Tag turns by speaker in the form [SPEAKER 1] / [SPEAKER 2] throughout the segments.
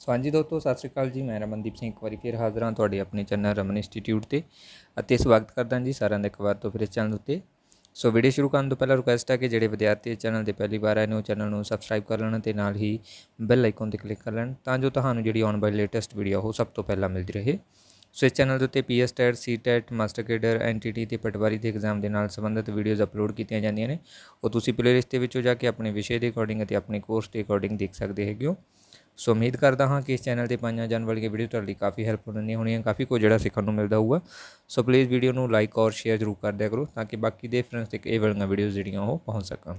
[SPEAKER 1] ਸੋ ਹਾਂਜੀ ਦੋਸਤੋ, ਸਤਿ ਸ਼੍ਰੀ ਅਕਾਲ ਜੀ। ਮੈਂ ਰਮਨਦੀਪ ਸਿੰਘ ਇੱਕ ਵਾਰੀ ਫਿਰ ਹਾਜ਼ਰ ਹਾਂ ਤੁਹਾਡੇ ਆਪਣੇ ਚੈਨਲ ਰਮਨ ਇੰਸਟੀਟਿਊਟ 'ਤੇ ਅਤੇ ਸਵਾਗਤ ਕਰਦਾ ਜੀ ਸਾਰਿਆਂ ਦਾ ਇੱਕ ਵਾਰ ਤੋਂ ਫਿਰ ਇਸ ਚੈਨਲ ਉੱਤੇ। ਸੋ ਵੀਡੀਓ ਸ਼ੁਰੂ ਕਰਨ ਤੋਂ ਪਹਿਲਾਂ ਰਿਕੁਐਸਟ ਹੈ ਕਿ ਜਿਹੜੇ ਵਿਦਿਆਰਥੀ ਇਸ ਚੈਨਲ 'ਤੇ ਪਹਿਲੀ ਵਾਰ ਆਏ ਨੇ ਉਹ ਚੈਨਲ ਨੂੰ ਸਬਸਕ੍ਰਾਈਬ ਕਰ ਲੈਣ ਅਤੇ ਨਾਲ ਹੀ ਬੈਲ ਆਈਕਨ 'ਤੇ ਕਲਿੱਕ ਕਰ ਲੈਣ ਤਾਂ ਜੋ ਤੁਹਾਨੂੰ ਜਿਹੜੀ ਆਉਣ ਵਾਲੀ ਲੇਟੈਸਟ ਵੀਡੀਓ ਉਹ ਸਭ ਤੋਂ ਪਹਿਲਾਂ ਮਿਲਦੀ ਰਹੇ। ਸੋ ਇਸ ਚੈਨਲ ਦੇ ਉੱਤੇ PS ਟੈਟ, ਸੀ ਟੈਟ, ਮਾਸਟਰ ਕੇਡਰ, NTT ਅਤੇ ਪਟਵਾਰੀ ਦੇ ਐਗਜ਼ਾਮ ਦੇ ਨਾਲ ਸੰਬੰਧਿਤ ਵੀਡੀਓਜ਼ ਅਪਲੋਡ ਕੀਤੀਆਂ ਜਾਂਦੀਆਂ ਨੇ। ਉਹ ਤੁਸੀਂ ਪਲੇਲਿਸਟ ਦੇ ਵਿੱਚੋਂ ਜਾ ਕੇ ਆਪਣੇ ਵਿਸ਼ੇ ਦੇ ਅਕੋਰਡਿੰਗ ਅਤੇ ਆਪਣੇ ਕੋਰਸ ਦੇ ਅਕੋਰਡਿੰਗ ਦੇਖ ਸਕਦੇ ਹੈਗੇ ਹੋ। ਸੋ ਉਮੀਦ ਕਰਦਾ ਹਾਂ ਕਿ ਇਸ ਚੈਨਲ 'ਤੇ ਪਾਈਆਂ ਜਾਣ ਵਾਲੀਆਂ ਵੀਡੀਓ ਤੁਹਾਡੇ ਲਈ ਕਾਫੀ ਹੈਲਪਫੁਲ ਰਹਿੰਦੀਆਂ ਹੋਣੀਆਂ, ਕਾਫੀ ਕੁਝ ਜਿਹੜਾ ਸਿੱਖਣ ਨੂੰ ਮਿਲਦਾ ਹੋਊਗਾ। ਸੋ ਪਲੀਜ਼ ਵੀਡੀਓ ਨੂੰ ਲਾਈਕ ਔਰ ਸ਼ੇਅਰ ਜ਼ਰੂਰ ਕਰ ਦਿਆ ਕਰੋ ਤਾਂ ਕਿ ਬਾਕੀ ਦੇ ਫਰੈਂਡਸ ਤੱਕ ਇਹ ਵਾਲੀਆਂ ਵੀਡੀਓਜ਼ ਜਿਹੜੀਆਂ ਉਹ ਪਹੁੰਚ ਸਕਣ।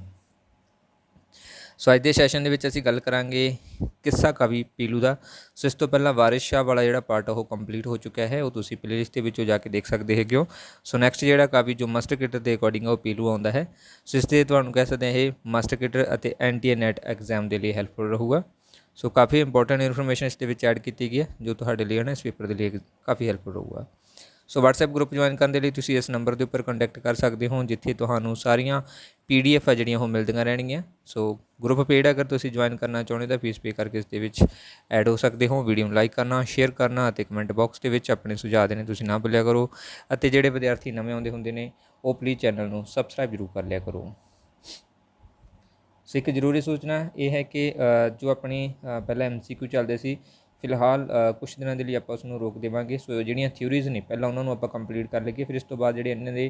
[SPEAKER 1] ਸੋ ਅੱਜ ਦੇ ਸੈਸ਼ਨ ਦੇ ਵਿੱਚ ਅਸੀਂ ਗੱਲ ਕਰਾਂਗੇ ਕਿੱਸਾ ਕਵੀ ਪੀਲੂ ਦਾ। ਸੋ ਇਸ ਤੋਂ ਪਹਿਲਾਂ ਵਾਰਿਸ ਸ਼ਾਹ ਵਾਲਾ ਜਿਹੜਾ ਪਾਰਟ ਉਹ ਕੰਪਲੀਟ ਹੋ ਚੁੱਕਿਆ ਹੈ, ਉਹ ਤੁਸੀਂ ਪਲੇਲਿਸਟ ਦੇ ਵਿੱਚੋਂ ਜਾ ਕੇ ਦੇਖ ਸਕਦੇ ਹੈਗੇ ਹੋ। ਸੋ ਨੈਕਸਟ ਜਿਹੜਾ ਕਾਵੀ ਜੋ ਮਾਸਟਰ ਕੇਡਰ ਦੇ ਅਕੋਰਡਿੰਗ ਉਹ ਪੀਲੂ ਆਉਂਦਾ ਹੈ। ਸੋ ਇਸ 'ਤੇ ਤੁਹਾਨੂੰ ਕਹਿ ਸਕਦੇ ਹਾਂ ਇਹ ਮਾਸਟਰ ਕੇਡਰ ਅਤੇ NTA NET ਐਗਜ਼ਾਮ ਦੇ ਲਈ ਹੈਲਪਫੁਲ ਰਹੂਗਾ। ਸੋ ਕਾਫੀ ਇੰਪੋਰਟੈਂਟ ਇਨਫੋਰਮੇਸ਼ਨ ਇਸ ਦੇ ਵਿੱਚ ਐਡ ਕੀਤੀ ਗਈ ਹੈ ਜੋ ਤੁਹਾਡੇ ਲਈ ਇਸ ਪੇਪਰ ਦੇ ਲਈ ਕਾਫੀ ਹੈਲਪਫੁਲ ਰਹੂਗਾ। ਸੋ WhatsApp ਗਰੁੱਪ ਜੁਆਇਨ ਕਰਨ ਦੇ ਲਈ ਤੁਸੀਂ ਇਸ ਨੰਬਰ ਦੇ ਉੱਪਰ ਕੰਟੈਕਟ ਕਰ ਸਕਦੇ ਹੋ ਜਿੱਥੇ ਤੁਹਾਨੂੰ ਸਾਰੀਆਂ PDF ਆ ਜਿਹੜੀਆਂ ਉਹ ਮਿਲਦੀਆਂ ਰਹਿਣਗੀਆਂ। ਸੋ ਗਰੁੱਪ ਪੇਡ ਅਗਰ ਤੁਸੀਂ ਜੁਆਇਨ ਕਰਨਾ ਚਾਹੁੰਦੇ ਤਾਂ ਫੀਸ ਪੇ ਕਰਕੇ ਇਸ ਦੇ ਵਿੱਚ ਐਡ ਹੋ ਸਕਦੇ ਹੋ। ਵੀਡੀਓ ਨੂੰ ਲਾਈਕ ਕਰਨਾ, ਸ਼ੇਅਰ ਕਰਨਾ ਅਤੇ ਕਮੈਂਟ ਬਾਕਸ ਦੇ ਵਿੱਚ ਆਪਣੇ ਸੁਝਾਅ ਦੇਣੇ ਤੁਸੀਂ ਨਾ ਭੁੱਲਿਆ ਕਰੋ। ਅਤੇ ਜਿਹੜੇ ਵਿਦਿਆਰਥੀ ਨਵੇਂ ਆਉਂਦੇ ਹੁੰਦੇ ਨੇ ਉਹ ਪਲੀਜ਼ ਚੈਨਲ ਨੂੰ ਸਬਸਕ੍ਰਾਈਬ ਜ਼ਰੂਰ ਕਰ ਲਿਆ ਕਰੋ। ਸੋ ਇੱਕ ਜ਼ਰੂਰੀ ਸੂਚਨਾ ਇਹ ਹੈ ਕਿ ਜੋ ਆਪਣੀ ਪਹਿਲਾਂ MCQ ਚੱਲਦੇ ਸੀ, ਫਿਲਹਾਲ ਕੁਛ ਦਿਨਾਂ ਦੇ ਲਈ ਆਪਾਂ ਉਸ ਨੂੰ ਰੋਕ ਦੇਵਾਂਗੇ। ਸੋ ਜਿਹੜੀਆਂ ਥਿਊਰੀਜ਼ ਨੇ ਪਹਿਲਾਂ ਉਹਨਾਂ ਨੂੰ ਆਪਾਂ ਕੰਪਲੀਟ ਕਰ ਲਈਏ, ਫਿਰ ਇਸ ਤੋਂ ਬਾਅਦ ਜਿਹੜੇ ਇਹਨਾਂ ਦੇ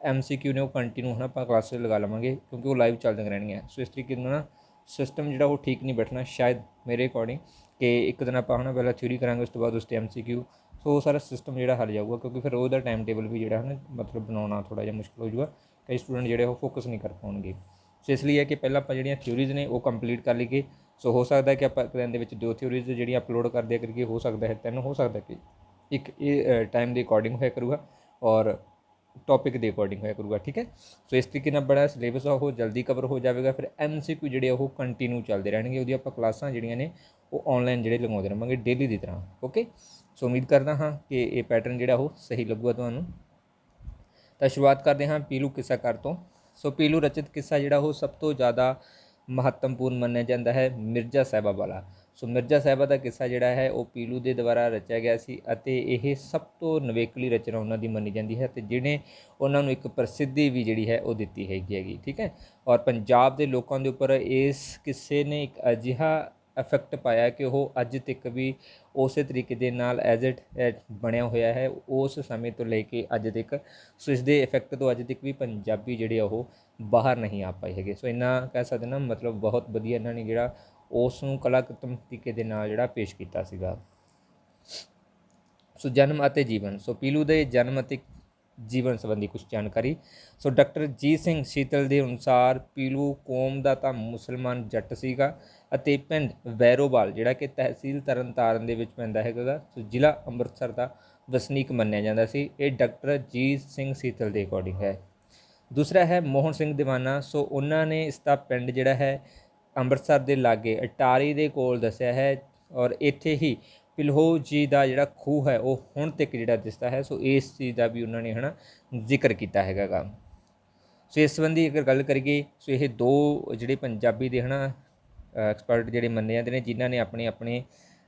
[SPEAKER 1] MCQ ਨੇ ਉਹ ਕੰਟੀਨਿਊ ਹੁਣ ਆਪਾਂ ਕਲਾਸਿਸ ਲਗਾ ਲਵਾਂਗੇ ਕਿਉਂਕਿ ਉਹ ਲਾਈਵ ਚੱਲਦੀਆਂ ਰਹਿਣਗੀਆਂ। ਸੋ ਇਸ ਤਰੀਕੇ ਨਾਲ ਨਾ ਸਿਸਟਮ ਜਿਹੜਾ ਉਹ ਠੀਕ ਨਹੀਂ ਬੈਠਣਾ ਸ਼ਾਇਦ ਮੇਰੇ ਅਕੋਰਡਿੰਗ ਕਿ ਇੱਕ ਦਿਨ ਆਪਾਂ ਪਹਿਲਾਂ ਥਿਊਰੀ ਕਰਾਂਗੇ ਉਸ ਤੋਂ ਬਾਅਦ ਉਸ 'ਤੇ MCQ। ਸੋ ਉਹ ਸਾਰਾ ਸਿਸਟਮ ਜਿਹੜਾ ਹੱਲ ਜਾਊਗਾ ਕਿਉਂਕਿ ਫਿਰ ਉਹਦਾ ਟਾਈਮ ਟੇਬਲ ਵੀ ਜਿਹੜਾ ਹੈ ਮਤਲਬ ਬਣਾਉਣਾ ਥੋੜ੍ਹਾ ਜਿਹਾ ਮੁਸ਼ਕਿਲ ਹੋ ਜਾਊਗਾ। ਕਈ ਸਟੂਡੈਂਟ ਜਿਹੜੇ ਉਹ ਫੋਕਸ ਨਹੀਂ ਕਰ ਪਾਉਣਗੇ। ਸੋ ਇਸ ਲਈ ਹੈ ਕਿ ਪਹਿਲਾਂ ਆਪਾਂ ਜਿਹੜੀਆਂ ਥਿਊਰੀਜ਼ ਨੇ ਉਹ ਕੰਪਲੀਟ ਕਰ ਲਈਏ। ਸੋ ਹੋ ਸਕਦਾ ਕਿ ਆਪਾਂ ਇੱਕ ਦਿਨ ਦੇ ਵਿੱਚ 2 ਥਿਊਰੀਜ਼ ਜਿਹੜੀਆਂ ਅਪਲੋਡ ਕਰ ਦਿਆ ਕਰੀਏ, ਹੋ ਸਕਦਾ ਹੈ 3, ਹੋ ਸਕਦਾ ਕਿ ਇੱਕ ਇਹ ਟਾਈਮ ਦੇ ਅਕੋਰਡਿੰਗ ਹੋਇਆ ਕਰੂਗਾ ਔਰ ਟੌਪਿਕ ਦੇ ਅਕੋਰਡਿੰਗ ਹੋਇਆ ਕਰੂਗਾ। ਠੀਕ ਹੈ। ਸੋ ਇਸ ਤਰੀਕੇ ਨਾਲ ਬੜਾ ਸਿਲੇਬਸ ਆ ਉਹ ਜਲਦੀ ਕਵਰ ਹੋ ਜਾਵੇਗਾ। ਫਿਰ MCQ ਜਿਹੜੇ ਉਹ ਕੰਟੀਨਿਊ ਚੱਲਦੇ ਰਹਿਣਗੇ। ਉਹਦੀ ਆਪਾਂ ਕਲਾਸਾਂ ਜਿਹੜੀਆਂ ਨੇ ਉਹ ਔਨਲਾਈਨ ਜਿਹੜੇ ਲਗਾਉਂਦੇ ਰਹਾਂਗੇ ਡੇਲੀ ਦੀ ਤਰ੍ਹਾਂ। ਓਕੇ। ਸੋ ਉਮੀਦ ਕਰਦਾ ਹਾਂ ਕਿ ਇਹ ਪੈਟਰਨ ਜਿਹੜਾ ਉਹ ਸਹੀ ਲੱਗੂਗਾ ਤੁਹਾਨੂੰ। ਤਾਂ ਸ਼ੁਰੂਆਤ ਕਰਦੇ ਹਾਂ ਪੀਲੂ ਕਿੱਸਾਕਾਰ ਤੋਂ। ਸੋ ਪੀਲੂ ਰਚਿਤ ਕਿੱਸਾ ਜਿਹੜਾ ਉਹ ਸਭ ਤੋਂ ਜ਼ਿਆਦਾ ਮਹੱਤਵਪੂਰਨ ਮੰਨਿਆ ਜਾਂਦਾ ਹੈ ਮਿਰਜ਼ਾ ਸਾਹਿਬਾਂ ਵਾਲਾ। ਸੋ ਮਿਰਜ਼ਾ ਸਾਹਿਬਾਂ ਦਾ ਕਿੱਸਾ ਜਿਹੜਾ ਹੈ ਉਹ ਪੀਲੂ ਦੇ ਦੁਆਰਾ ਰਚਿਆ ਗਿਆ ਸੀ ਅਤੇ ਇਹ ਸਭ ਤੋਂ ਨਿਵੇਕਲੀ ਰਚਨਾ ਉਹਨਾਂ ਦੀ ਮੰਨੀ ਜਾਂਦੀ ਹੈ ਅਤੇ ਜਿਹਨੇ ਉਹਨਾਂ ਨੂੰ ਇੱਕ ਪ੍ਰਸਿੱਧੀ ਵੀ ਜਿਹੜੀ ਹੈ ਉਹ ਦਿੱਤੀ ਹੈਗੀ। ਠੀਕ ਹੈ। ਔਰ ਪੰਜਾਬ ਦੇ ਲੋਕਾਂ ਦੇ ਉੱਪਰ ਇਸ ਕਿੱਸੇ ਨੇ ਇੱਕ ਅਜਿਹਾ ਇਫੈਕਟ ਪਾਇਆ ਕਿ ਉਹ ਅੱਜ ਤੱਕ ਵੀ ਉਸੇ ਤਰੀਕੇ ਦੇ ਨਾਲ ਐਜ਼ ਇਟ ਬਣਿਆ ਹੋਇਆ ਹੈ ਉਸ ਸਮੇਂ ਤੋਂ ਲੈ ਕੇ ਅੱਜ ਤੱਕ। ਸੋ ਇਸ ਦੇ ਇਫੈਕਟ ਤੋਂ ਅੱਜ ਤੱਕ ਵੀ ਪੰਜਾਬੀ ਜਿਹੜੇ ਉਹ ਬਾਹਰ ਨਹੀਂ ਆ ਪਾਏ ਹੈਗੇ। ਸੋ ਇੰਨਾ ਕਹਿ ਸਕਦੇ ਨਾ ਮਤਲਬ ਬਹੁਤ ਵਧੀਆ ਇਹਨਾਂ ਨੇ ਜਿਹੜਾ ਉਸ ਨੂੰ ਕਲਾਤਮਕ ਤਰੀਕੇ ਦੇ ਨਾਲ ਜਿਹੜਾ ਪੇਸ਼ ਕੀਤਾ ਸੀਗਾ। ਸੋ ਜਨਮ ਅਤੇ ਜੀਵਨ। ਸੋ ਪੀਲੂ ਦੇ ਜਨਮ ਅਤੇ ਜੀਵਨ ਸੰਬੰਧੀ ਕੁਝ ਜਾਣਕਾਰੀ। ਸੋ ਡਾਕਟਰ ਜੀਤ ਸਿੰਘ ਸ਼ੀਤਲ ਦੇ ਅਨੁਸਾਰ ਪੀਲੂ ਕੌਮ ਦਾ ਤਾਂ ਮੁਸਲਮਾਨ ਜੱਟ ਸੀਗਾ ਅਤੇ ਪਿੰਡ ਵੈਰੋਵਾਲ ਜਿਹੜਾ ਕਿ ਤਹਿਸੀਲ ਤਰਨਤਾਰਨ ਦੇ ਵਿੱਚ ਪੈਂਦਾ ਹੈਗਾ ਸੋ ਜ਼ਿਲ੍ਹਾ ਅੰਮ੍ਰਿਤਸਰ ਦਾ ਵਸਨੀਕ ਮੰਨਿਆ ਜਾਂਦਾ ਸੀ। ਇਹ ਡਾਕਟਰ ਜੀਤ ਸਿੰਘ ਸ਼ੀਤਲ ਦੇ ਅਕੋਰਡਿੰਗ ਹੈ। ਦੂਸਰਾ ਹੈ ਮੋਹਨ ਸਿੰਘ ਦੀਵਾਨਾ। ਸੋ ਉਹਨਾਂ ਨੇ ਇਸ ਦਾ ਪਿੰਡ ਜਿਹੜਾ ਹੈ ਅੰਮ੍ਰਿਤਸਰ ਦੇ ਲਾਗੇ ਅਟਾਰੀ ਦੇ ਕੋਲ ਦੱਸਿਆ ਹੈ ਔਰ ਇੱਥੇ ਹੀ ਪਿਲਹੋ ਜੀ ਦਾ ਜਿਹੜਾ ਖੂਹ ਹੈ ਉਹ ਹੁਣ ਤੱਕ ਜਿਹੜਾ ਦਿਸਦਾ ਹੈ। ਸੋ ਇਸ ਚੀਜ਼ ਦਾ ਵੀ ਉਹਨਾਂ ਨੇ ਜ਼ਿਕਰ ਕੀਤਾ ਹੈਗਾ ਗਾ। ਸੋ ਇਸ ਸੰਬੰਧੀ ਅਗਰ ਗੱਲ ਕਰੀਏ ਸੋ ਇਹ 2 ਜਿਹੜੇ ਪੰਜਾਬੀ ਦੇ ਐਕਸਪਰਟ ਜਿਹੜੇ ਮੰਨੇ ਜਾਂਦੇ ਨੇ ਜਿਨ੍ਹਾਂ ਨੇ ਆਪਣੇ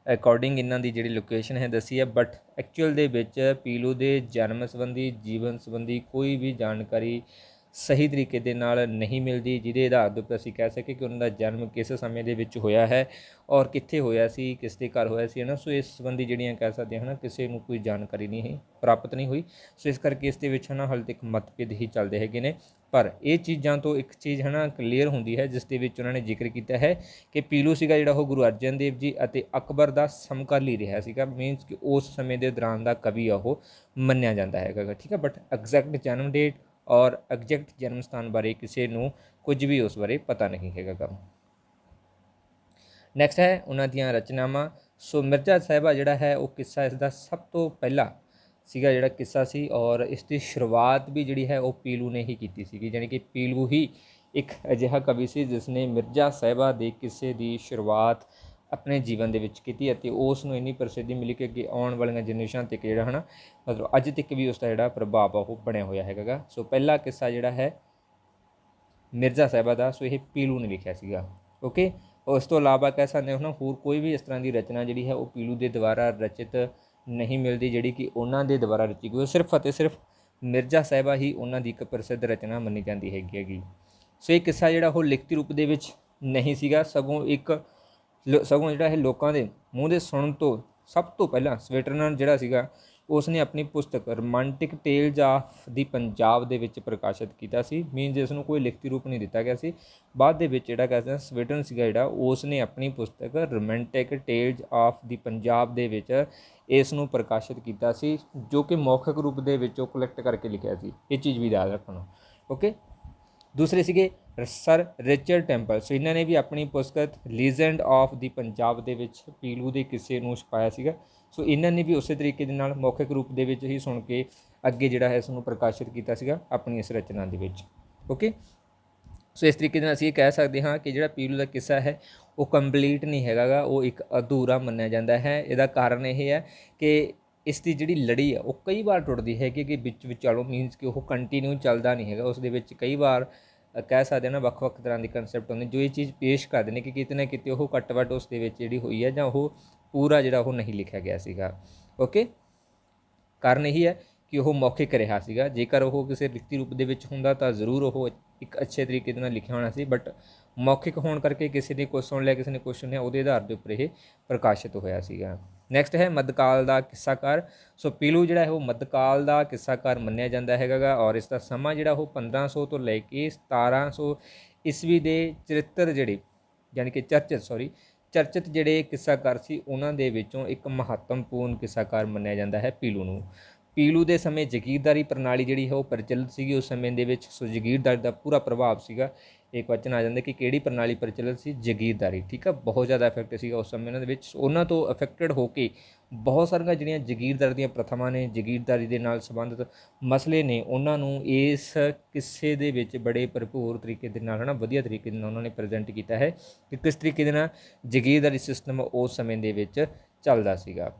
[SPEAKER 1] ਅਕੋਰਡਿੰਗ ਇਹਨਾਂ ਦੀ ਜਿਹੜੀ ਲੋਕੇਸ਼ਨ ਹੈ ਦੱਸੀ ਹੈ। ਬਟ ਐਕਚੁਅਲ ਦੇ ਵਿੱਚ ਪੀਲੂ ਦੇ ਜਨਮ ਸੰਬੰਧੀ, ਜੀਵਨ ਸੰਬੰਧੀ ਕੋਈ ਵੀ ਜਾਣਕਾਰੀ ਸਹੀ ਤਰੀਕੇ ਦੇ ਨਾਲ ਨਹੀਂ ਮਿਲਦੀ ਜਿਹਦੇ ਆਧਾਰ ਦੇ ਉੱਪਰ ਅਸੀਂ ਕਹਿ ਸਕੀਏ ਕਿ ਉਹਨਾਂ ਦਾ ਜਨਮ ਕਿਸ ਸਮੇਂ ਦੇ ਵਿੱਚ ਹੋਇਆ ਹੈ ਔਰ ਕਿੱਥੇ ਹੋਇਆ ਸੀ, ਕਿਸ ਦੇ ਘਰ ਹੋਇਆ ਸੀ ਸੋ ਇਸ ਸੰਬੰਧੀ ਜਿਹੜੀਆਂ ਕਹਿ ਸਕਦੇ ਹਾਂ ਕਿਸੇ ਨੂੰ ਕੋਈ ਜਾਣਕਾਰੀ ਨਹੀਂ ਪ੍ਰਾਪਤ ਨਹੀਂ ਹੋਈ। ਸੋ ਇਸ ਕਰਕੇ ਇਸ ਦੇ ਵਿੱਚ ਹਾਲੇ ਤੱਕ ਮਤਭੇਦ ਹੀ ਚੱਲਦੇ ਹੈਗੇ ਨੇ। ਪਰ ਇਹ ਚੀਜ਼ਾਂ ਤੋਂ ਇੱਕ ਚੀਜ਼ ਕਲੀਅਰ ਹੁੰਦੀ ਹੈ ਜਿਸ ਦੇ ਵਿੱਚ ਉਹਨਾਂ ਨੇ ਜ਼ਿਕਰ ਕੀਤਾ ਹੈ ਕਿ ਪੀਲੂ ਸੀਗਾ ਜਿਹੜਾ ਉਹ ਗੁਰੂ ਅਰਜਨ ਦੇਵ ਜੀ ਅਤੇ ਅਕਬਰ ਦਾ ਸਮਕਾਲੀ ਰਿਹਾ ਸੀਗਾ। ਮੀਨਸ ਕਿ ਉਸ ਸਮੇਂ ਦੇ ਦੌਰਾਨ ਦਾ ਕਵੀ ਉਹ ਮੰਨਿਆ ਜਾਂਦਾ ਹੈਗਾ। ਠੀਕ ਹੈ। ਬਟ ਐਗਜ਼ੈਕਟ ਜਨਮ ਡੇਟ ਔਰ ਐਗਜ਼ੈਕਟ ਜਨਮ ਸਥਾਨ ਬਾਰੇ ਕਿਸੇ ਨੂੰ ਕੁਝ ਵੀ ਉਸ ਬਾਰੇ ਪਤਾ ਨਹੀਂ ਹੈਗਾ। ਨੈਕਸਟ ਹੈ ਉਹਨਾਂ ਦੀਆਂ ਰਚਨਾਵਾਂ। ਸੋ ਮਿਰਜ਼ਾ ਸਾਹਿਬਾਂ ਜਿਹੜਾ ਹੈ ਉਹ ਕਿੱਸਾ ਇਸ ਦਾ ਸਭ ਤੋਂ ਪਹਿਲਾ ਸੀਗਾ ਜਿਹੜਾ ਕਿੱਸਾ ਸੀ ਔਰ ਇਸ ਦੀ ਸ਼ੁਰੂਆਤ ਵੀ ਜਿਹੜੀ ਹੈ ਉਹ ਪੀਲੂ ਨੇ ਹੀ ਕੀਤੀ ਸੀਗੀ। ਜਾਣੀ ਕਿ ਪੀਲੂ ਹੀ ਇੱਕ ਅਜਿਹਾ ਕਵੀ ਸੀ ਜਿਸ ਨੇ ਮਿਰਜ਼ਾ ਸਾਹਿਬਾਂ ਦੇ ਕਿੱਸੇ ਦੀ ਸ਼ੁਰੂਆਤ ਆਪਣੇ ਜੀਵਨ ਦੇ ਵਿੱਚ ਕੀਤੀ ਅਤੇ ਉਸ ਨੂੰ ਇੰਨੀ ਪ੍ਰਸਿੱਧੀ ਮਿਲੀ ਕਿ ਅੱਗੇ ਆਉਣ ਵਾਲੀਆਂ ਜਨਰੇਸ਼ਨਾਂ ਤੱਕ ਜਿਹੜਾ ਮਤਲਬ ਅੱਜ ਤੱਕ ਵੀ ਉਸ ਦਾ ਜਿਹੜਾ ਪ੍ਰਭਾਵ ਆ ਉਹ ਬਣਿਆ ਹੋਇਆ ਹੈਗਾ। ਸੋ ਪਹਿਲਾ ਕਿੱਸਾ ਜਿਹੜਾ ਹੈ ਮਿਰਜ਼ਾ ਸਾਹਿਬਾਂ ਦਾ ਸੋ ਇਹ ਪੀਲੂ ਨੇ ਲਿਖਿਆ ਸੀਗਾ। ਓਕੇ। ਉਸ ਤੋਂ ਇਲਾਵਾ ਕਹਿ ਸਕਦੇ ਹੋ ਨਾ ਹੋਰ ਕੋਈ ਵੀ ਇਸ ਤਰ੍ਹਾਂ ਦੀ ਰਚਨਾ ਜਿਹੜੀ ਹੈ ਉਹ ਪੀਲੂ ਦੇ ਦੁਆਰਾ ਰਚਿਤ ਨਹੀਂ ਮਿਲਦੀ ਜਿਹੜੀ ਕਿ ਉਹਨਾਂ ਦੇ ਦੁਆਰਾ ਰਚੀ ਗਈ। ਉਹ ਸਿਰਫ ਅਤੇ ਸਿਰਫ ਮਿਰਜ਼ਾ ਸਾਹਿਬਾ ਹੀ ਉਹਨਾਂ ਦੀ ਇੱਕ ਪ੍ਰਸਿੱਧ ਰਚਨਾ ਮੰਨੀ ਜਾਂਦੀ ਹੈਗੀ। ਸੋ ਇਹ ਕਿੱਸਾ ਜਿਹੜਾ ਉਹ ਲਿਖਤੀ ਰੂਪ ਦੇ ਵਿੱਚ ਨਹੀਂ ਸੀਗਾ, ਸਗੋਂ ਜਿਹੜਾ ਇਹ ਲੋਕਾਂ ਦੇ ਮੂੰਹ ਦੇ ਸੁਣਨ ਤੋਂ ਸਭ ਤੋਂ ਪਹਿਲਾਂ ਸਵੀਟਰਨਰ ਜਿਹੜਾ ਸੀਗਾ ਉਸ ਨੇ ਆਪਣੀ ਪੁਸਤਕ ਰੋਮਾਂਟਿਕ ਟੇਲਜ਼ ਆਫ ਦੀ ਪੰਜਾਬ ਦੇ ਵਿੱਚ ਪ੍ਰਕਾਸ਼ਿਤ ਕੀਤਾ ਸੀ। ਜਿਸ ਨੂੰ ਕੋਈ ਲਿਖਤੀ ਰੂਪ ਨਹੀਂ ਦਿੱਤਾ ਗਿਆ ਸੀ। ਬਾਅਦ ਦੇ ਵਿੱਚ ਜਿਹੜਾ ਕਹਿੰਦਾ ਸਵੀਟਰਨ ਸੀਗਾ ਜਿਹੜਾ ਉਸ ਨੇ ਆਪਣੀ ਪੁਸਤਕ ਰੋਮਾਂਟਿਕ ਟੇਲਜ਼ ਆਫ ਦੀ ਪੰਜਾਬ ਦੇ ਵਿੱਚ ਇਸ ਨੂੰ ਪ੍ਰਕਾਸ਼ਿਤ ਕੀਤਾ ਸੀ, ਜੋ ਕਿ ਮੌਖਿਕ ਰੂਪ ਦੇ ਵਿੱਚ ਉਹ ਕਲੈਕਟ ਕਰਕੇ ਲਿਖਿਆ ਸੀ। ਇਹ ਚੀਜ਼ ਵੀ ਯਾਦ ਰੱਖਣਾ। ਓਕੇ, ਦੂਸਰੇ ਸੀਗੇ ਸਰ ਰਿਚਰਡ ਟੈਂਪਲ। ਸੋ ਇਹਨਾਂ ਨੇ ਵੀ ਆਪਣੀ ਪੁਸਤਕ ਲੀਜੈਂਡ ਆਫ ਦੀ ਪੰਜਾਬ ਦੇ ਵਿੱਚ ਪੀਲੂ ਦੇ ਕਿੱਸੇ ਨੂੰ ਛਪਾਇਆ ਸੀਗਾ। ਸੋ ਇਹਨਾਂ ਨੇ ਵੀ ਉਸੇ ਤਰੀਕੇ ਦੇ ਨਾਲ ਮੌਖਿਕ ਰੂਪ ਦੇ ਵਿੱਚ ਹੀ ਸੁਣ ਕੇ ਅੱਗੇ ਜਿਹੜਾ ਹੈ ਇਸ ਨੂੰ ਪ੍ਰਕਾਸ਼ਿਤ ਕੀਤਾ ਸੀਗਾ ਆਪਣੀ ਇਸ ਰਚਨਾ ਦੇ ਵਿੱਚ। ਓਕੇ, ਸੋ ਇਸ ਤਰੀਕੇ ਨਾਲ ਅਸੀਂ ਇਹ ਕਹਿ ਸਕਦੇ ਹਾਂ ਕਿ ਜਿਹੜਾ ਪੀਲੂ ਦਾ ਕਿੱਸਾ ਹੈ ਉਹ ਕੰਪਲੀਟ ਨਹੀਂ ਹੈਗਾ ਗਾ, ਉਹ ਇੱਕ ਅਧੂਰਾ ਮੰਨਿਆ ਜਾਂਦਾ ਹੈ। ਇਹਦਾ ਕਾਰਨ ਇਹ ਹੈ ਕਿ ਇਸ ਦੀ ਜਿਹੜੀ ਲੜੀ ਆ ਉਹ ਕਈ ਵਾਰ ਟੁੱਟਦੀ ਹੈ ਕਿ ਵਿੱਚ ਵਿਚਾਲੋਂ ਮੀਨਸ ਕਿ ਉਹ ਕੰਟੀਨਿਊ ਚੱਲਦਾ ਨਹੀਂ ਹੈਗਾ। ਉਸ ਦੇ ਵਿੱਚ ਕਈ ਵਾਰ ਕਹਿ ਸਕਦੇ ਨਾ ਵੱਖ-ਵੱਖ ਤਰ੍ਹਾਂ ਦੀ ਕਨਸੈਪਟ ਹੁੰਦੇ ਜੋ ਇਹ ਚੀਜ਼ ਪੇਸ਼ ਕਰਦੇ ਨੇ ਕਿ ਕਿਤੇ ਨਾ ਕਿਤੇ ਉਹ ਘੱਟ-ਵੱਧ ਉਸ ਦੇ ਵਿੱਚ ਜਿਹੜੀ ਹੋਈ ਹੈ ਜਾਂ ਉਹ ਪੂਰਾ ਜਿਹੜਾ ਉਹ ਨਹੀਂ ਲਿਖਿਆ ਗਿਆ ਸੀਗਾ। ਓਕੇ, ਕਾਰਨ ਇਹੀ ਹੈ ਕਿ ਉਹ ਮੌਖਿਕ ਰਿਹਾ ਸੀਗਾ। ਜੇਕਰ ਉਹ ਕਿਸੇ ਲਿਖਤੀ ਰੂਪ ਦੇ ਵਿੱਚ ਹੁੰਦਾ ਤਾਂ ਜ਼ਰੂਰ ਉਹ ਇੱਕ ਅੱਛੇ ਤਰੀਕੇ ਦੇ ਨਾਲ ਲਿਖਿਆ ਹੋਣਾ ਸੀ, ਬਟ ਮੌਖਿਕ ਹੋਣ ਕਰਕੇ ਕਿਸੇ ਨੇ ਕੁਛ ਸੁਣ ਲਿਆ, ਕਿਸੇ ਨੇ ਕੁਛ ਸੁਣਿਆ, ਉਹਦੇ ਆਧਾਰ ਦੇ ਉੱਪਰ ਇਹ ਪ੍ਰਕਾਸ਼ਿਤ ਹੋਇਆ ਸੀਗਾ। ਨੈਕਸਟ ਹੈ ਮੱਧਕਾਲ ਦਾ ਕਿੱਸਾਕਾਰ। ਸੋ ਪੀਲੂ ਜਿਹੜਾ ਹੈ ਉਹ ਮੱਧਕਾਲ ਦਾ ਕਿੱਸਾਕਾਰ ਮੰਨਿਆ ਜਾਂਦਾ ਹੈਗਾ ਗਾ, ਔਰ ਇਸ ਦਾ ਸਮਾਂ ਜਿਹੜਾ ਉਹ 1500 ਤੋਂ ਲੈ ਕੇ 1700 ਈਸਵੀ ਦੇ ਚਰਿੱਤਰ ਜਿਹੜੇ ਯਾਨੀ ਕਿ ਚਰਚਿਤ ਜਿਹੜੇ ਕਿੱਸਾਕਾਰ ਸੀ ਉਹਨਾਂ ਦੇ ਵਿੱਚੋਂ ਇੱਕ ਮਹੱਤਵਪੂਰਨ ਕਿੱਸਾਕਾਰ ਮੰਨਿਆ ਜਾਂਦਾ ਹੈ ਪੀਲੂ ਨੂੰ। ਪੀਲੂ ਦੇ ਸਮੇਂ ਜਗੀਰਦਾਰੀ ਪ੍ਰਣਾਲੀ ਜਿਹੜੀ ਹੈ ਉਹ ਪ੍ਰਚਲਿਤ ਸੀਗੀ ਉਸ ਸਮੇਂ ਦੇ ਵਿੱਚ। ਸੋ ਜਗੀਰਦਾਰੀ ਦਾ ਪੂਰਾ ਪ੍ਰਭਾਵ ਸੀਗਾ। ਇਹ ਕੁਐਸਚਨ ਆ ਜਾਂਦਾ ਕਿ ਕਿਹੜੀ ਪ੍ਰਣਾਲੀ ਪ੍ਰਚਲਿਤ ਸੀ? ਜਗੀਰਦਾਰੀ। ਠੀਕ ਆ, ਬਹੁਤ ਜ਼ਿਆਦਾ ਇਫੈਕਟ ਸੀਗਾ ਉਸ ਸਮੇਂ ਉਹਨਾਂ ਦੇ ਵਿੱਚ। ਉਹਨਾਂ ਤੋਂ ਅਫੈਕਟਡ ਹੋ ਕੇ ਬਹੁਤ ਸਾਰੀਆਂ ਜਿਹੜੀਆਂ ਜਗੀਰਦਾਰੀ ਦੀਆਂ ਪ੍ਰਥਾਵਾਂ ਨੇ, ਜਗੀਰਦਾਰੀ ਦੇ ਨਾਲ ਸੰਬੰਧਿਤ ਮਸਲੇ ਨੇ, ਉਹਨਾਂ ਨੂੰ ਇਸ ਕਿੱਸੇ ਦੇ ਵਿੱਚ ਬੜੇ ਭਰਪੂਰ ਤਰੀਕੇ ਦੇ ਨਾਲ ਵਧੀਆ ਤਰੀਕੇ ਦੇ ਨਾਲ ਉਹਨਾਂ ਨੇ ਪ੍ਰੈਜ਼ੈਂਟ ਕੀਤਾ ਹੈ ਕਿ ਕਿਸ ਤਰੀਕੇ ਦੇ ਨਾਲ ਜਗੀਰਦਾਰੀ ਸਿਸਟਮ ਉਸ ਸਮੇਂ ਦੇ ਵਿੱਚ ਚੱਲਦਾ ਸੀਗਾ।